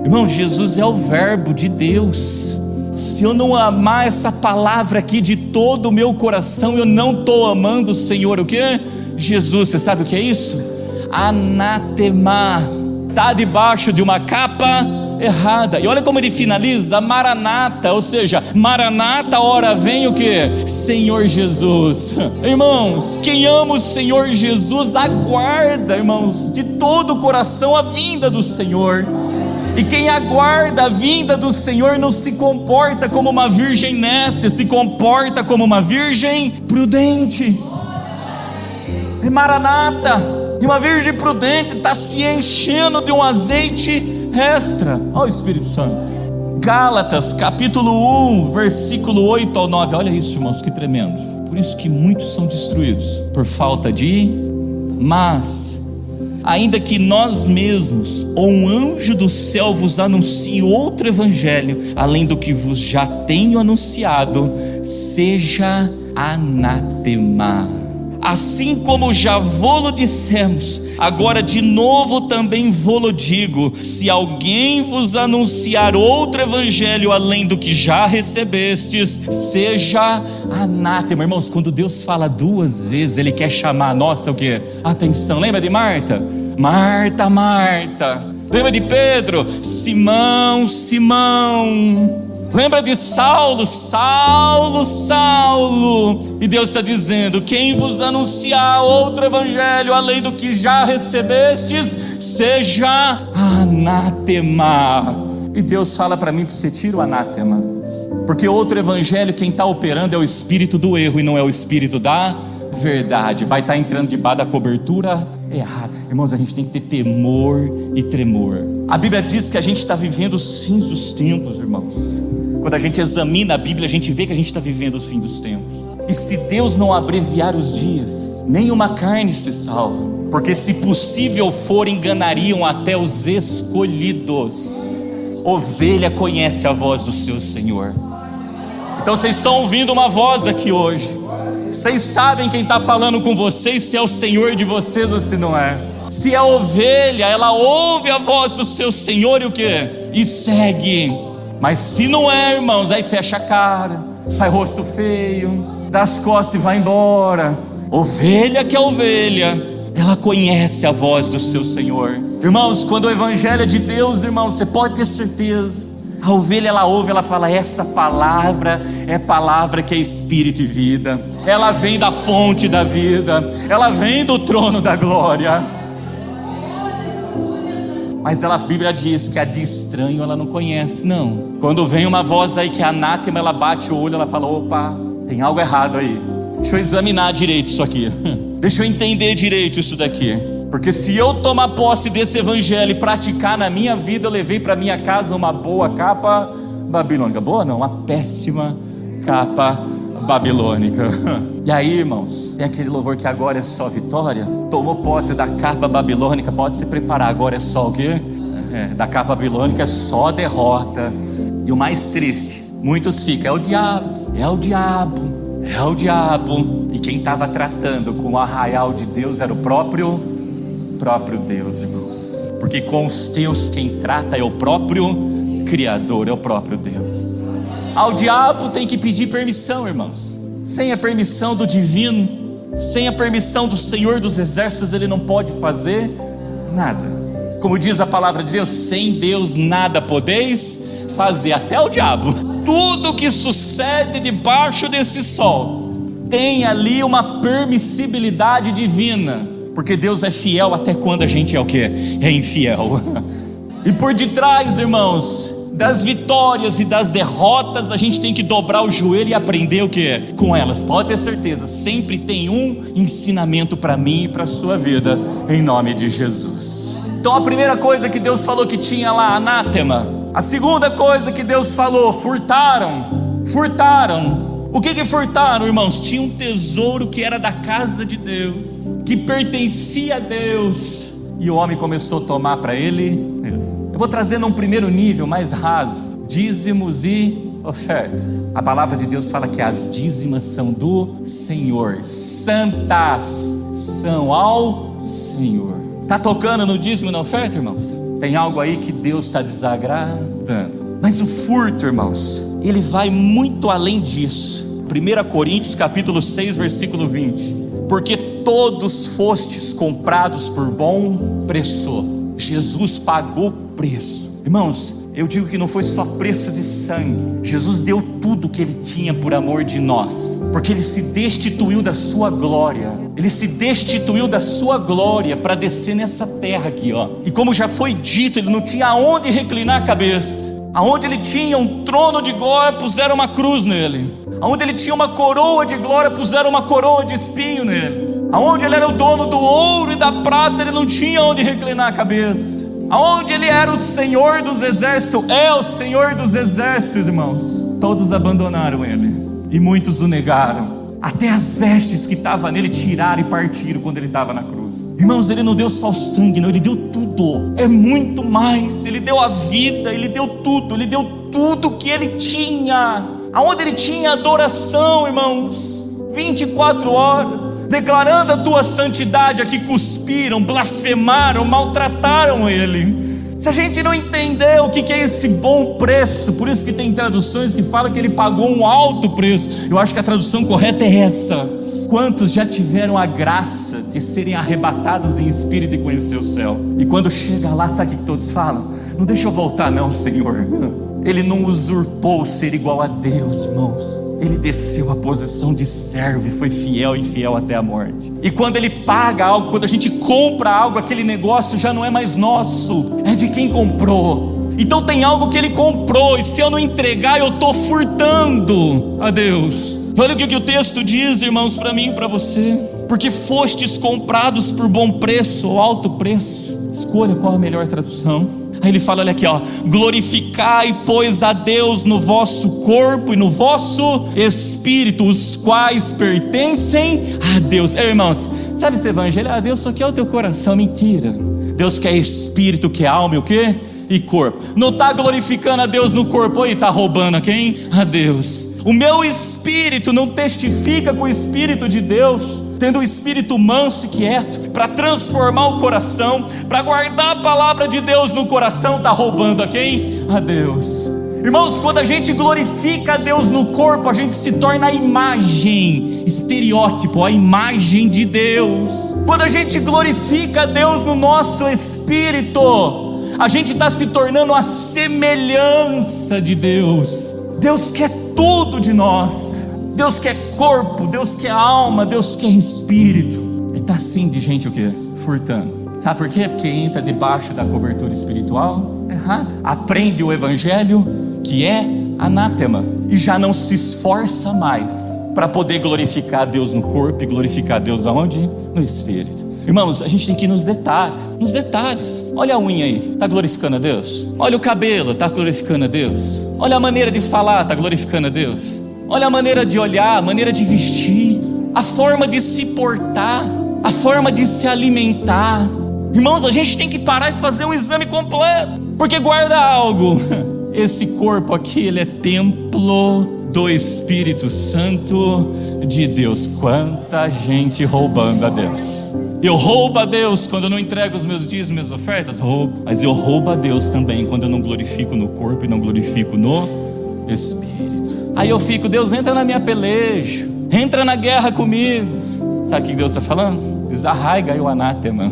Irmão, Jesus é o verbo de Deus. Se eu não amar essa palavra aqui de todo o meu coração, eu não estou amando o Senhor. O que? Jesus. Você sabe o que é isso? Anátema. Está debaixo de uma capa errada. E olha como ele finaliza: Maranata, ou seja, Maranata, ora vem o que? Senhor Jesus. Irmãos, quem ama o Senhor Jesus aguarda, irmãos, de todo o coração a vinda do Senhor. E quem aguarda a vinda do Senhor não se comporta como uma virgem nécia, se comporta como uma virgem prudente. É Maranata. E uma virgem prudente está se enchendo de um azeite extra. Olha o Espírito Santo. Gálatas capítulo 1, versículo 8 ao 9. Olha isso, irmãos, que tremendo. Por isso que muitos são destruídos por falta de... Mas, ainda que nós mesmos ou um anjo do céu vos anuncie outro evangelho, além do que vos já tenho anunciado, seja anátema. Assim como já vô-lo dissemos, agora de novo também vô-lo digo: se alguém vos anunciar outro evangelho além do que já recebestes, seja anátema. Irmãos, quando Deus fala duas vezes, Ele quer chamar a nossa o quê? Atenção. Lembra de Marta? Marta, Marta. Lembra de Pedro? Simão, Simão. Lembra de Saulo? Saulo, Saulo. E Deus está dizendo: quem vos anunciar outro evangelho além do que já recebestes, seja anátema. E Deus fala para mim: você tira o anátema, porque outro evangelho, quem está operando é o espírito do erro e não é o espírito da verdade. Vai estar entrando debaixo da cobertura errada. Irmãos, a gente tem que ter temor e tremor. A Bíblia diz que a gente está vivendo os fins dos tempos, irmãos. Quando a gente examina a Bíblia, a gente vê que a gente está vivendo os fins dos tempos. E se Deus não abreviar os dias, nenhuma carne se salva, porque se possível for, enganariam até os escolhidos. Ovelha conhece a voz do seu Senhor. Então vocês estão ouvindo uma voz aqui hoje. Vocês sabem quem está falando com vocês, se é o Senhor de vocês ou se não é. Se é ovelha, ela ouve a voz do seu Senhor e o que? E segue. Mas se não é, irmãos, aí fecha a cara, faz rosto feio, dá as costas e vai embora. Ovelha que é ovelha, ela conhece a voz do seu Senhor. Irmãos, quando o evangelho é de Deus, irmãos, você pode ter certeza. A ovelha, ela ouve, ela fala: essa palavra é palavra que é espírito e vida. Ela vem da fonte da vida, ela vem do trono da glória. Mas a Bíblia diz que a de estranho ela não conhece, não. Quando vem uma voz aí que é anátema, ela bate o olho, ela fala: opa, tem algo errado aí. Deixa eu examinar direito isso aqui. Deixa eu entender direito isso daqui. Porque se eu tomar posse desse evangelho e praticar na minha vida, eu levei para minha casa uma boa capa babilônica. Boa não, uma péssima capa babilônica. E aí, irmãos, é aquele louvor que agora é só vitória. Tomou posse da capa babilônica, pode se preparar. Agora é só o quê? Da capa babilônica é só derrota. E o mais triste, muitos ficam: é o diabo, é o diabo, é o diabo. E quem estava tratando com o arraial de Deus era o próprio Deus, irmãos. Porque com os teus quem trata é o próprio Criador, é o próprio Deus. Ao diabo tem que pedir permissão, irmãos. Sem a permissão do divino, sem a permissão do Senhor dos exércitos, ele não pode fazer nada. Como diz a palavra de Deus: sem Deus nada podeis fazer. Até o diabo. Tudo que sucede debaixo desse sol tem ali uma permissibilidade divina, porque Deus é fiel até quando a gente é o quê? É infiel. E por detrás, irmãos, das vitórias e das derrotas, a gente tem que dobrar o joelho e aprender o que? Com elas. Pode ter certeza, sempre tem um ensinamento para mim e para a sua vida, em nome de Jesus. Então a primeira coisa que Deus falou que tinha lá, anátema. A segunda coisa que Deus falou: furtaram. O que furtaram, irmãos? Tinha um tesouro que era da casa de Deus, que pertencia a Deus, e o homem começou a tomar para ele mesmo. Eu vou trazer num primeiro nível mais raso: dízimos e ofertas. A palavra de Deus fala que as dízimas são do Senhor, santas são ao Senhor. Está tocando no dízimo e na oferta, irmãos? Tem algo aí que Deus está desagradando. Mas o furto, irmãos, ele vai muito além disso. 1 Coríntios capítulo 6, versículo 20. Porque todos fostes comprados por bom preço. Jesus pagou o preço. Irmãos, eu digo que não foi só preço de sangue. Jesus deu tudo que Ele tinha por amor de nós, porque Ele se destituiu da sua glória. Ele se destituiu da sua glória para descer nessa terra aqui, ó. E como já foi dito, Ele não tinha aonde reclinar a cabeça. Aonde Ele tinha um trono de glória, puseram uma cruz nele. Aonde Ele tinha uma coroa de glória, puseram uma coroa de espinho nele. Aonde Ele era o dono do ouro e da prata, Ele não tinha onde reclinar a cabeça. Aonde Ele era o Senhor dos exércitos, é o Senhor dos exércitos, irmãos. Todos abandonaram Ele e muitos o negaram. Até as vestes que estavam nele tiraram e partiram quando Ele estava na cruz. Irmãos, Ele não deu só o sangue, não, Ele deu tudo. É muito mais. Ele deu a vida, Ele deu tudo. Ele deu tudo que Ele tinha. Aonde Ele tinha adoração, irmãos, 24 horas, declarando a tua santidade, aqui cuspiram, blasfemaram, maltrataram Ele. Se a gente não entender o que é esse bom preço, por isso que tem traduções que falam que Ele pagou um alto preço. Eu acho que a tradução correta é essa. Quantos já tiveram a graça de serem arrebatados em espírito e conhecer o céu? E quando chega lá, sabe o que todos falam? Não deixa eu voltar não, Senhor. Ele não usurpou ser igual a Deus, irmãos. Ele desceu à posição de servo e foi fiel e fiel até a morte. E quando Ele paga algo, quando a gente compra algo, aquele negócio já não é mais nosso, é de quem comprou. Então tem algo que Ele comprou, e se eu não entregar, eu estou furtando a Deus. Olha o que o texto diz, irmãos, para mim e para você. Porque fostes comprados por bom preço ou alto preço. Escolha qual a melhor tradução. Aí ele fala, olha aqui, ó: glorificai, pois, a Deus no vosso corpo e no vosso espírito, os quais pertencem a Deus. Irmãos, sabe esse evangelho? Deus só quer o teu coração. Mentira. Deus quer espírito, quer alma e o quê? E corpo. Não está glorificando a Deus no corpo aí, está roubando a quem? A Deus. O meu espírito não testifica com o Espírito de Deus, tendo o espírito manso e quieto, para transformar o coração, para guardar a palavra de Deus no coração, está roubando a quem? A Deus. Irmãos, quando a gente glorifica a Deus no corpo, a gente se torna a imagem, estereótipo, a imagem de Deus. Quando a gente glorifica a Deus no nosso espírito, a gente está se tornando a semelhança de Deus. Deus quer tudo de nós. Deus quer corpo, Deus quer alma, Deus quer espírito. Ele está assim de gente o quê? Furtando. Sabe por quê? Porque entra debaixo da cobertura espiritual errada. Aprende o evangelho que é anátema e já não se esforça mais para poder glorificar a Deus no corpo e glorificar a Deus aonde? No espírito. Irmãos, a gente tem que ir nos detalhes. Olha a unha aí, está glorificando a Deus? Olha o cabelo, está glorificando a Deus? Olha a maneira de falar, está glorificando a Deus? Olha a maneira de olhar, a maneira de vestir, a forma de se portar, a forma de se alimentar. Irmãos, a gente tem que parar e fazer um exame completo, porque guarda algo. Esse corpo aqui, ele é templo do Espírito Santo de Deus. Quanta gente roubando a Deus. Eu roubo a Deus quando eu não entrego os meus dízimos, minhas ofertas, roubo. Mas eu roubo a Deus também quando eu não glorifico no corpo e não glorifico no Espírito. Aí eu fico, Deus, entra na minha peleja, entra na guerra comigo. Sabe o que Deus está falando? Desarraiga aí o anátema.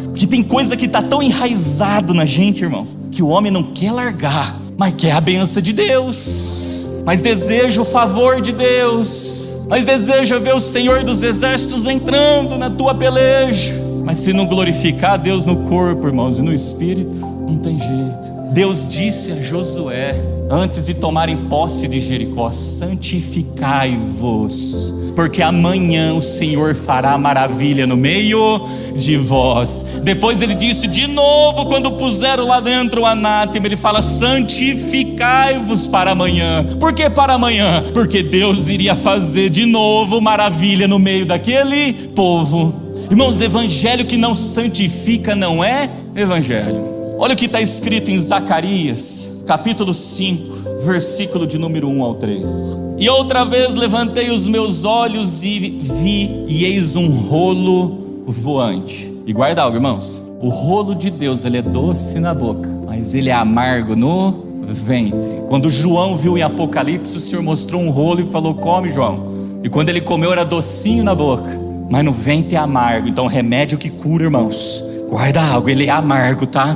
Porque tem coisa que está tão enraizado na gente, irmãos, que o homem não quer largar, mas quer a bênção de Deus, mas deseja o favor de Deus, mas deseja ver o Senhor dos exércitos entrando na tua peleja. Mas se não glorificar a Deus no corpo, irmãos, e no espírito, não tem jeito. Deus disse a Josué, antes de tomarem posse de Jericó: santificai-vos, porque amanhã o Senhor fará maravilha no meio de vós. Depois ele disse de novo, quando puseram lá dentro o anátema, ele fala: santificai-vos para amanhã. Por que para amanhã? Porque Deus iria fazer de novo maravilha no meio daquele povo. Irmãos, evangelho que não santifica não é evangelho. Olha o que está escrito em Zacarias, capítulo 5, versículo de número 1 ao 3. E outra vez levantei os meus olhos e vi, e eis um rolo voante. E guarda algo, irmãos, O rolo de Deus, ele é doce na boca, mas ele é amargo no ventre. Quando João viu em Apocalipse, o Senhor mostrou um rolo e falou: come, João. E quando ele comeu, era docinho na boca, mas no ventre é amargo. Então remédio que cura, irmãos, guarda água, ele é amargo, tá?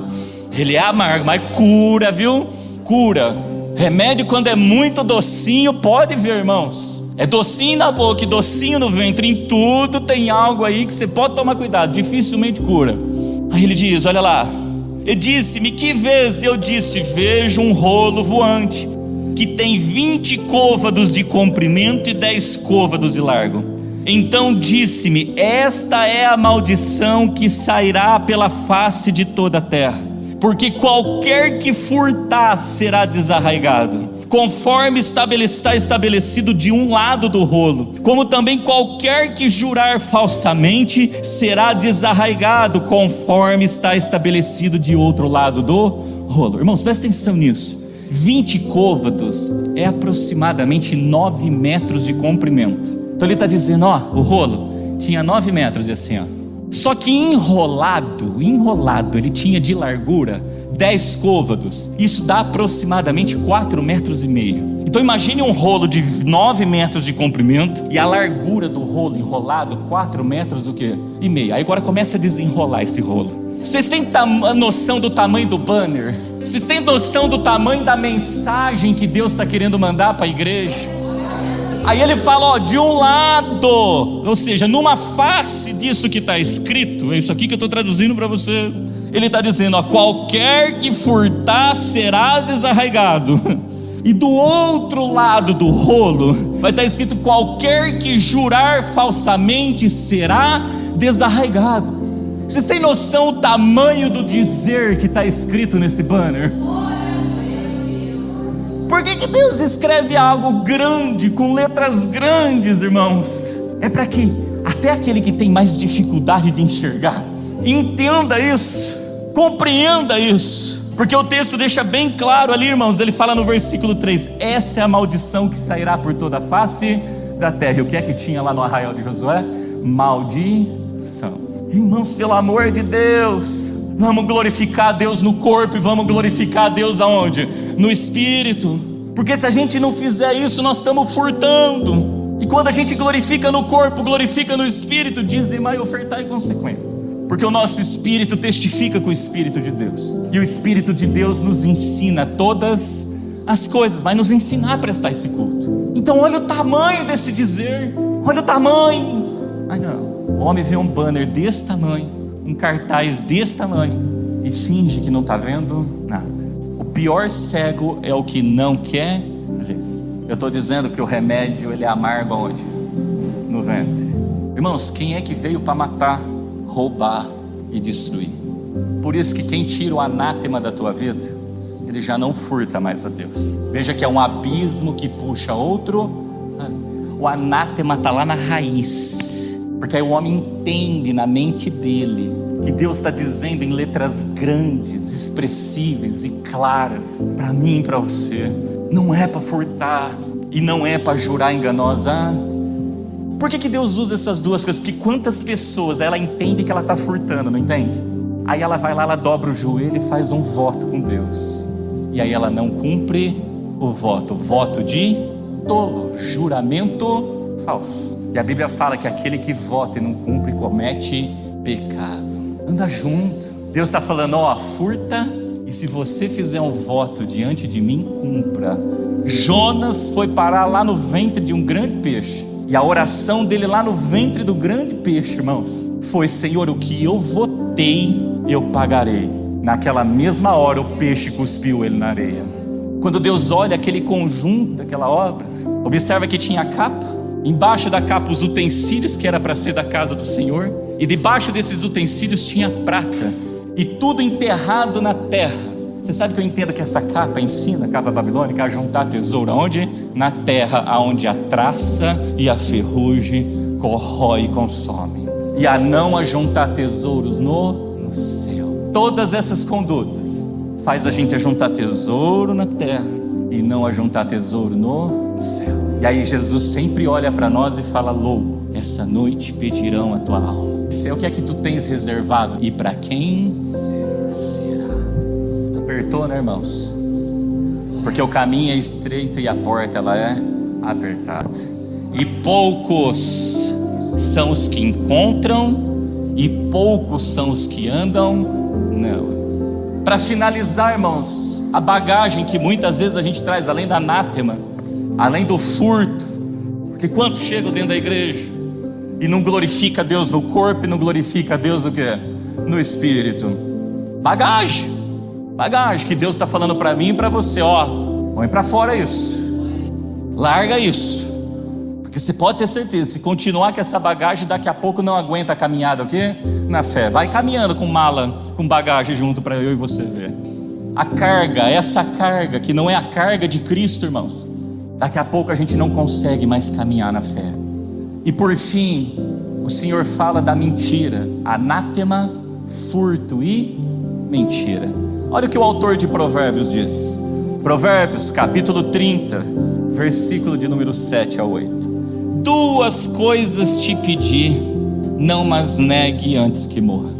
Ele é amargo, mas cura, viu? Cura. Remédio quando é muito docinho, pode ver, irmãos, é docinho na boca e docinho no ventre. Em tudo tem algo aí que você pode tomar cuidado, dificilmente cura. Aí ele diz, olha lá, ele disse-me, que vezes? Eu disse, vejo um rolo voante, que tem 20 côvados de comprimento e 10 côvados de largo. Então disse-me, esta é a maldição que sairá pela face de toda a terra, porque qualquer que furtar será desarraigado, conforme está estabelecido de um lado do rolo, como também qualquer que jurar falsamente será desarraigado, conforme está estabelecido de outro lado do rolo. Irmãos, presta atenção nisso. 20 côvados é aproximadamente 9 metros de comprimento. Então ele está dizendo, ó, o rolo tinha 9 metros e assim, ó. Só que enrolado, ele tinha de largura 10 côvados. Isso dá aproximadamente 4,5 metros. Então imagine um rolo de 9 metros de comprimento e a largura do rolo enrolado 4,5 metros. Aí agora começa a desenrolar esse rolo. Vocês têm noção do tamanho do banner? Vocês têm noção do tamanho da mensagem que Deus está querendo mandar para a igreja? Aí ele fala, ó, de um lado, ou seja, numa face disso que está escrito, é isso aqui que eu estou traduzindo para vocês. Ele está dizendo, ó, qualquer que furtar será desarraigado. E do outro lado do rolo vai estar escrito, qualquer que jurar falsamente será desarraigado. Vocês têm noção do tamanho do dizer que está escrito nesse banner? Por que Deus escreve algo grande, com letras grandes, irmãos? É para que até aquele que tem mais dificuldade de enxergar, entenda isso, compreenda isso. Porque o texto deixa bem claro ali, irmãos, ele fala no versículo 3, essa é a maldição que sairá por toda a face da terra. E o que é que tinha lá no arraial de Josué? Maldição. Irmãos, pelo amor de Deus, vamos glorificar a Deus no corpo e vamos glorificar a Deus aonde? No espírito. Porque se a gente não fizer isso, nós estamos furtando. E quando a gente glorifica no corpo, glorifica no espírito, dizimai, ofertai e consequência. Porque o nosso espírito testifica com o Espírito de Deus. E o Espírito de Deus nos ensina todas as coisas, vai nos ensinar a prestar esse culto. Então olha o tamanho desse dizer, olha o tamanho. Ai não, o homem vê um banner desse tamanho, um cartaz desse tamanho e finge que não está vendo nada. O pior cego é o que não quer ver. Eu estou dizendo que o remédio ele é amargo aonde? No ventre. Irmãos, quem é que veio para matar, roubar e destruir? Por isso que quem tira o anátema da tua vida, ele já não furta mais a Deus. Veja que é um abismo que puxa outro. O anátema está lá na raiz. Porque aí o homem entende na mente dele que Deus está dizendo em letras grandes, expressíveis e claras para mim e para você, não é para furtar e não é para jurar enganosa. Por que Deus usa essas duas coisas? Porque quantas pessoas ela entende que ela está furtando, não entende? Aí ela vai lá, ela dobra o joelho e faz um voto com Deus, e aí ela não cumpre o voto de tolo, juramento falso. E a Bíblia fala que aquele que vota e não cumpre comete pecado. Anda junto. Deus está falando, ó, furta, e se você fizer um voto diante de mim, cumpra. Jonas foi parar lá no ventre de um grande peixe, e a oração dele lá no ventre do grande peixe, irmãos, foi, Senhor, o que eu votei, eu pagarei. Naquela mesma hora o peixe cuspiu ele na areia. Quando Deus olha aquele conjunto, aquela obra, observa que tinha a capa, embaixo da capa os utensílios que era para ser da casa do Senhor, e debaixo desses utensílios tinha prata, e tudo enterrado na terra. Você sabe que eu entendo que essa capa ensina, a capa babilônica, a juntar tesouro aonde? Na terra, aonde a traça e a ferrugem corrói e consome, e a não ajuntar tesouros no céu. Todas essas condutas faz a gente ajuntar tesouro na terra e não ajuntar tesouro no céu. E aí Jesus sempre olha para nós e fala, louco, essa noite pedirão a tua alma. O que é que tu tens reservado? E para quem será? Apertou, né, irmãos? Porque o caminho é estreito e a porta ela é apertada. E poucos são os que encontram, e poucos são os que andam. Não. Para finalizar, irmãos, a bagagem que muitas vezes a gente traz, além da anátema, além do furto, porque quantos chegam dentro da igreja e não glorifica a Deus no corpo e não glorifica a Deus no quê? No espírito. Bagagem que Deus está falando para mim e para você, ó, põe para fora isso, larga isso, porque você pode ter certeza, se continuar com essa bagagem, daqui a pouco não aguenta a caminhada, o quê? Na fé, vai caminhando com mala, com bagagem junto para eu e você ver. A carga, essa carga que não é a carga de Cristo, irmãos, daqui a pouco a gente não consegue mais caminhar na fé. E por fim, o Senhor fala da mentira, anátema, furto e mentira. Olha o que o autor de Provérbios diz. Provérbios capítulo 30, versículo de número 7 a 8. 2 coisas te pedi, não mas negue antes que morra.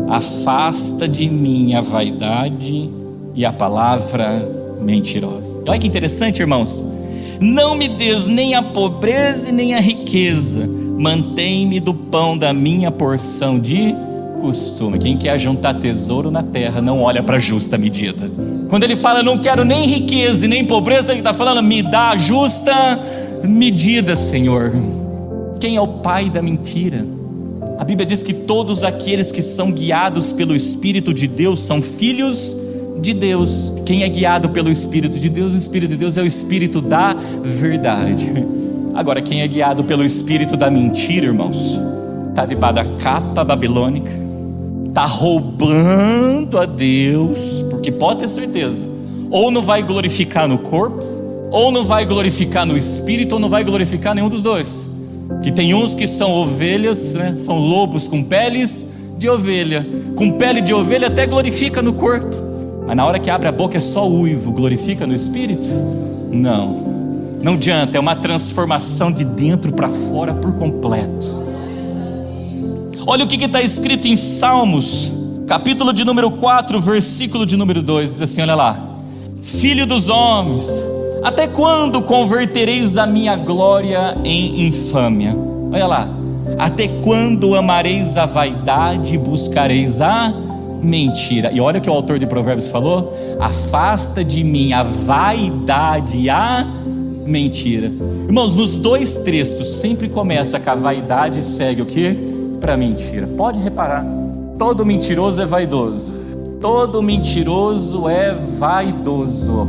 Afasta de mim a vaidade e a palavra mentirosa. Olha que interessante, irmãos. Não me des nem a pobreza e nem a riqueza, mantém-me do pão da minha porção de costume. Quem quer juntar tesouro na terra não olha para a justa medida. Quando ele fala não quero nem riqueza e nem pobreza, ele está falando me dá a justa medida, Senhor. Quem é o pai da mentira? A Bíblia diz que todos aqueles que são guiados pelo Espírito de Deus são filhos de Deus. Quem é guiado pelo Espírito de Deus, o Espírito de Deus é o Espírito da verdade. Agora, quem é guiado pelo Espírito da mentira, irmãos, está debaixo da capa babilônica, está roubando a Deus, porque pode ter certeza, ou não vai glorificar no corpo, ou não vai glorificar no Espírito, ou não vai glorificar nenhum dos dois. Que tem uns que são ovelhas, né? São lobos com peles de ovelha, com pele de ovelha até glorifica no corpo, mas na hora que abre a boca é só uivo. Glorifica no Espírito? Não adianta, é uma transformação de dentro para fora por completo. Olha o que está escrito em Salmos, capítulo de número 4, versículo de número 2, diz assim, olha lá: Filho dos homens, até quando convertereis a minha glória em infâmia? Olha lá, até quando amareis a vaidade e buscareis a mentira? E olha o que o autor de Provérbios falou: afasta de mim a vaidade e a mentira. Irmãos, nos dois textos sempre começa com a vaidade e segue o que? Para mentira. Pode reparar, todo mentiroso é vaidoso. Todo mentiroso é vaidoso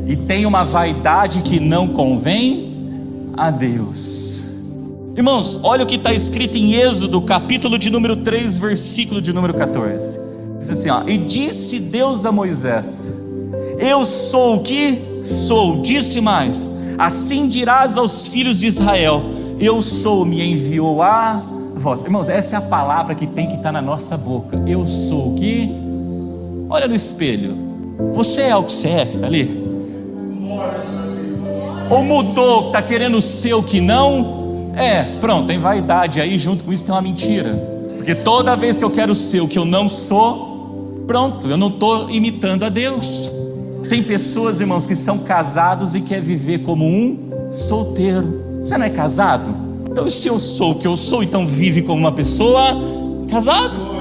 e tem uma vaidade que não convém a Deus. Irmãos, olha o que está escrito em Êxodo, capítulo de número 3, versículo de número 14. Diz assim, ó: e disse Deus a Moisés: eu sou o que sou. Disse mais: assim dirás aos filhos de Israel: eu sou, me enviou a vós. Irmãos, essa é a palavra que tem que estar na nossa boca. Eu sou o que. Olha no espelho, você é o que você é, que está ali? Ou mudou, está querendo ser o que não é? Pronto, tem vaidade aí, junto com isso tem uma mentira. Porque toda vez que eu quero ser o que eu não sou, pronto, eu não estou imitando a Deus. Tem pessoas, irmãos, que são casados e querem viver como um solteiro. Você não é casado? Então, se eu sou o que eu sou, então vive como uma pessoa casada.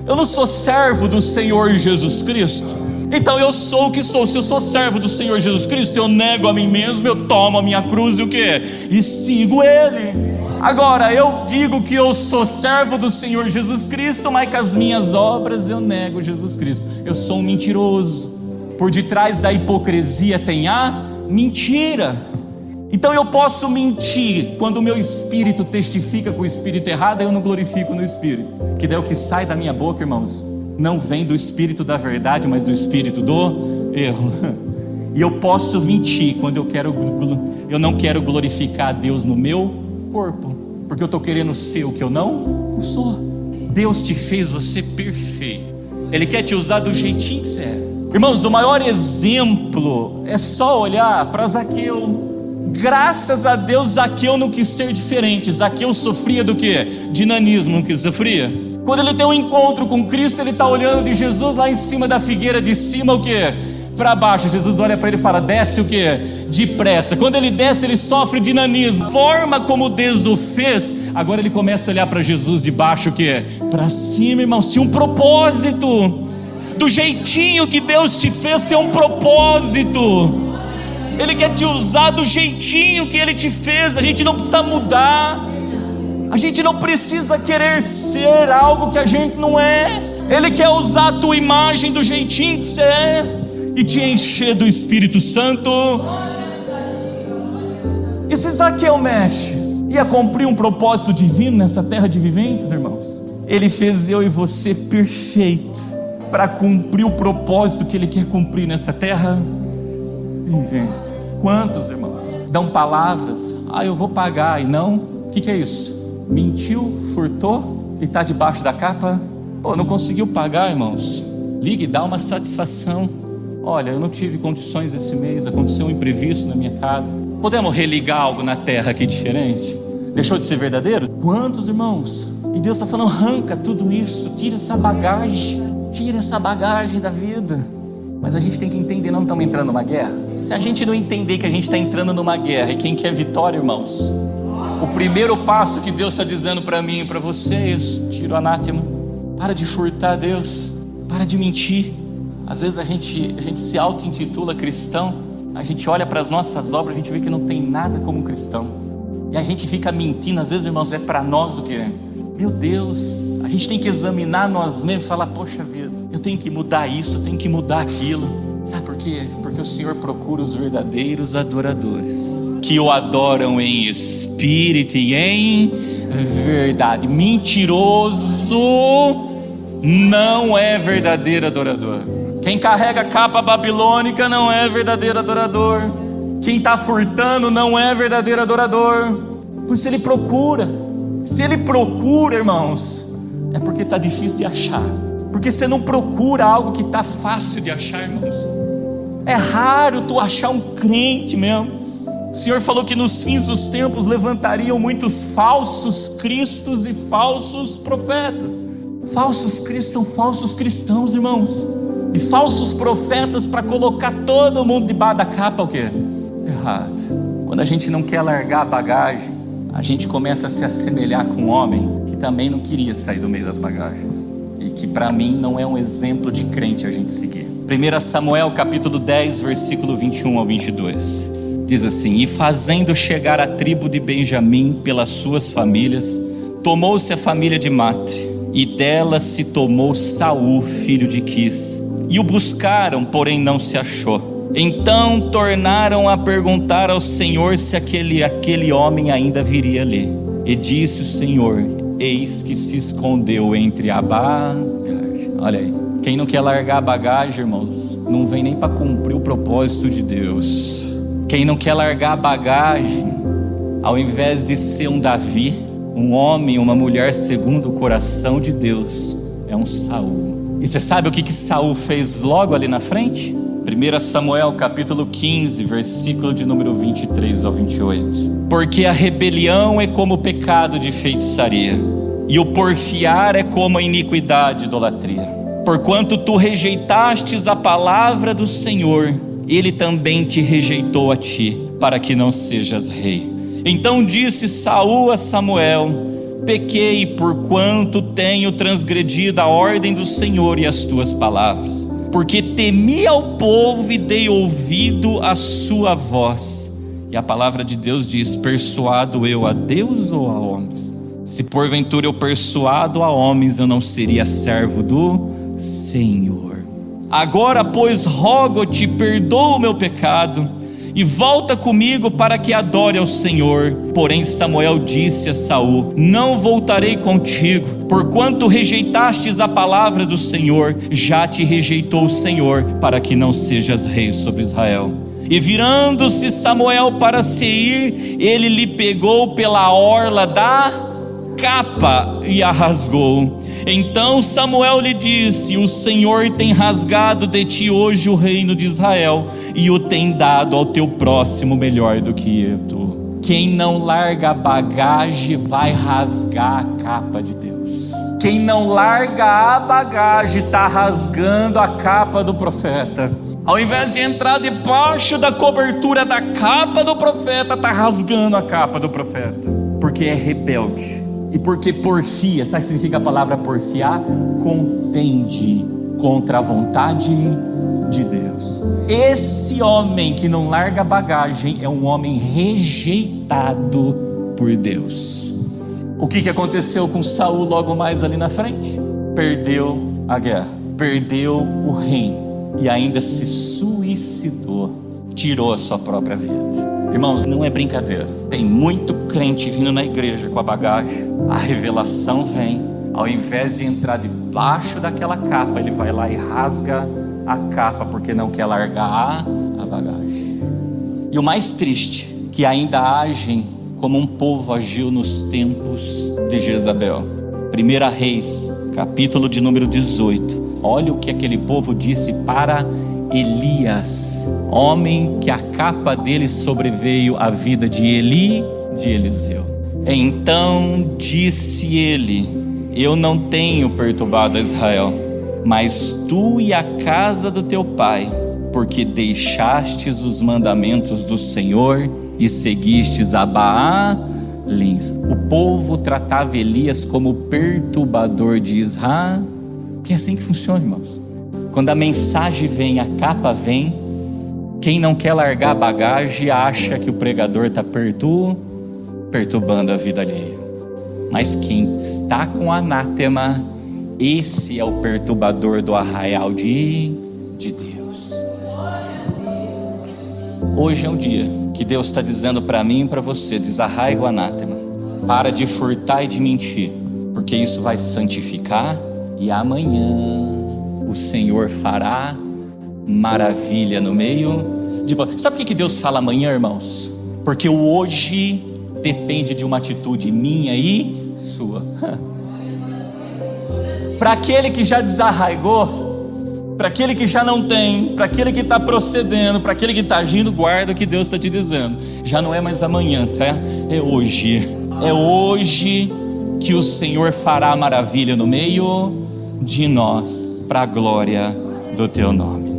Eu não sou servo do Senhor Jesus Cristo, então eu sou o que sou. Se eu sou servo do Senhor Jesus Cristo, eu nego a mim mesmo, eu tomo a minha cruz e o quê? E sigo Ele. Agora, eu digo que eu sou servo do Senhor Jesus Cristo, mas com as minhas obras eu nego Jesus Cristo. Eu sou um mentiroso. Por detrás da hipocrisia tem a mentira. Então eu posso mentir quando o meu espírito testifica com o espírito errado, eu não glorifico no espírito. Que daí o que sai da minha boca, irmãos, não vem do espírito da verdade, mas do espírito do erro. E eu posso mentir quando eu não quero glorificar a Deus no meu corpo, porque eu estou querendo ser o que eu não sou. Deus te fez você perfeito. Ele quer te usar do jeitinho que você é. Irmãos, o maior exemplo é só olhar para Zaqueu. Graças a Deus, Zaqueu não quis ser diferente. Zaqueu sofria do quê? De nanismo, não quis, sofria. Quando ele tem um encontro com Cristo, ele está olhando de Jesus lá em cima da figueira, de cima o quê? Para baixo. Jesus olha para ele e fala: desce o quê? Depressa. Quando ele desce, ele sofre de nanismo. Forma como Deus o fez. Agora ele começa a olhar para Jesus de baixo o quê? Para cima, irmãos. Tinha um propósito. Do jeitinho que Deus te fez, tem um propósito. Ele quer te usar do jeitinho que Ele te fez. A gente não precisa mudar. A gente não precisa querer ser algo que a gente não é. Ele quer usar a tua imagem do jeitinho que você é e te encher do Espírito Santo. E se Zaqueu mexe, ia cumprir um propósito divino nessa terra de viventes, irmãos? Ele fez eu e você perfeito para cumprir o propósito que Ele quer cumprir nessa terra vivente. Quantos, irmãos, dão palavras: eu vou pagar, e não? O que é isso? Mentiu, furtou e está debaixo da capa. Não conseguiu pagar, irmãos? Ligue e dá uma satisfação. Olha, eu não tive condições esse mês, aconteceu um imprevisto na minha casa. Podemos religar algo na terra aqui diferente? Deixou de ser verdadeiro? Quantos, irmãos? E Deus está falando: arranca tudo isso, tira essa bagagem da vida. Mas a gente tem que entender, não estamos entrando numa guerra. Se a gente não entender que a gente está entrando numa guerra, e quem quer vitória, irmãos, o primeiro passo que Deus está dizendo para mim e para você é isso: tira o anátema, para de furtar, Deus, para de mentir. Às vezes a gente se auto-intitula cristão, a gente olha para as nossas obras, a gente vê que não tem nada como cristão, e a gente fica mentindo. Às vezes, irmãos, é para nós o que é. Meu Deus, a gente tem que examinar nós mesmos e falar: poxa vida, eu tenho que mudar isso, eu tenho que mudar aquilo. Sabe por quê? Porque o Senhor procura os verdadeiros adoradores, que o adoram em espírito e em verdade. Mentiroso não é verdadeiro adorador. Quem carrega a capa babilônica não é verdadeiro adorador. Quem está furtando não é verdadeiro adorador. Por isso ele procura. Se ele procura, irmãos, é porque está difícil de achar. Porque você não procura algo que está fácil de achar, irmãos. É raro tu achar um crente mesmo. O Senhor falou que nos fins dos tempos levantariam muitos falsos cristos e falsos profetas. Falsos cristos são falsos cristãos, irmãos. E falsos profetas para colocar todo mundo debaixo da capa, o quê? Errado. Quando a gente não quer largar a bagagem, a gente começa a se assemelhar com um homem que também não queria sair do meio das bagagens, e que para mim não é um exemplo de crente a gente seguir. 1 Samuel capítulo 10, versículo 21 ao 22, diz assim: e fazendo chegar a tribo de Benjamim pelas suas famílias, tomou-se a família de Matre, e dela se tomou Saul, filho de Quis, e o buscaram, porém não se achou. Então tornaram a perguntar ao Senhor se aquele homem ainda viria ali. E disse o Senhor: eis que se escondeu entre a bagagem. Olha aí, quem não quer largar a bagagem, irmãos, não vem nem para cumprir o propósito de Deus. Quem não quer largar a bagagem, ao invés de ser um Davi, um homem, uma mulher segundo o coração de Deus, é um Saul. E você sabe o que Saul fez logo ali na frente? 1 Samuel capítulo 15, versículo de número 23 ao 28. Porque a rebelião é como o pecado de feitiçaria, e o porfiar é como a iniquidade e idolatria. Porquanto tu rejeitastes a palavra do Senhor, Ele também te rejeitou a ti, para que não sejas rei. Então disse Saul a Samuel: pequei porquanto tenho transgredido a ordem do Senhor e as tuas palavras, porque temi ao povo e dei ouvido à sua voz. E a palavra de Deus diz: persuado eu a Deus ou a homens? Se porventura eu persuado a homens, eu não seria servo do Senhor. Agora, pois, rogo-te, perdoa o meu pecado e volta comigo para que adore ao Senhor. Porém Samuel disse a Saul: não voltarei contigo, porquanto rejeitastes a palavra do Senhor, já te rejeitou o Senhor, para que não sejas rei sobre Israel. E virando-se Samuel para se ir, ele lhe pegou pela orla da capa e a rasgou. Então Samuel lhe disse: o Senhor tem rasgado de ti hoje o reino de Israel e o tem dado ao teu próximo melhor do que tu. Quem não larga a bagagem vai rasgar a capa de Deus. Quem não larga a bagagem está rasgando a capa do profeta. Ao invés de entrar debaixo da cobertura da capa do profeta, está rasgando a capa do profeta, porque é rebelde e porque porfia. Sabe o que significa a palavra porfiar? Contende contra a vontade de Deus. Esse homem que não larga a bagagem é um homem rejeitado por Deus. O que aconteceu com Saul logo mais ali na frente? Perdeu a guerra, perdeu o reino e ainda se suicidou, tirou a sua própria vida. Irmãos, não é brincadeira. Tem muito crente vindo na igreja com a bagagem, a revelação vem, ao invés de entrar debaixo daquela capa, ele vai lá e rasga a capa porque não quer largar a bagagem. E o mais triste, que ainda agem como um povo agiu nos tempos de Jezabel. 1 Reis, capítulo de número 18. Olha o que aquele povo disse para Elias, homem que a capa dele sobreveio à vida de Eli, de Eliseu. Então disse ele: eu não tenho perturbado Israel, mas tu e a casa do teu pai, porque deixastes os mandamentos do Senhor e seguistes a Baalins. O povo tratava Elias como perturbador de Israel. Que é assim que funciona, irmãos. Quando a mensagem vem, a capa vem, quem não quer largar a bagagem acha que o pregador está perturbando a vida alheia. Mas quem está com anátema, esse é o perturbador do arraial de Deus. Hoje é um dia que Deus está dizendo para mim e para você: desarraiga o anátema, para de furtar e de mentir, porque isso vai santificar. E amanhã o Senhor fará maravilha no meio de você. Sabe por que Deus fala amanhã, irmãos? Porque o hoje depende de uma atitude minha e sua. Para aquele que já desarraigou, para aquele que já não tem, para aquele que está procedendo, para aquele que está agindo, guarda o que Deus está te dizendo. Já não é mais amanhã, tá? É hoje. É hoje que o Senhor fará maravilha no meio de nós, para a glória do teu nome.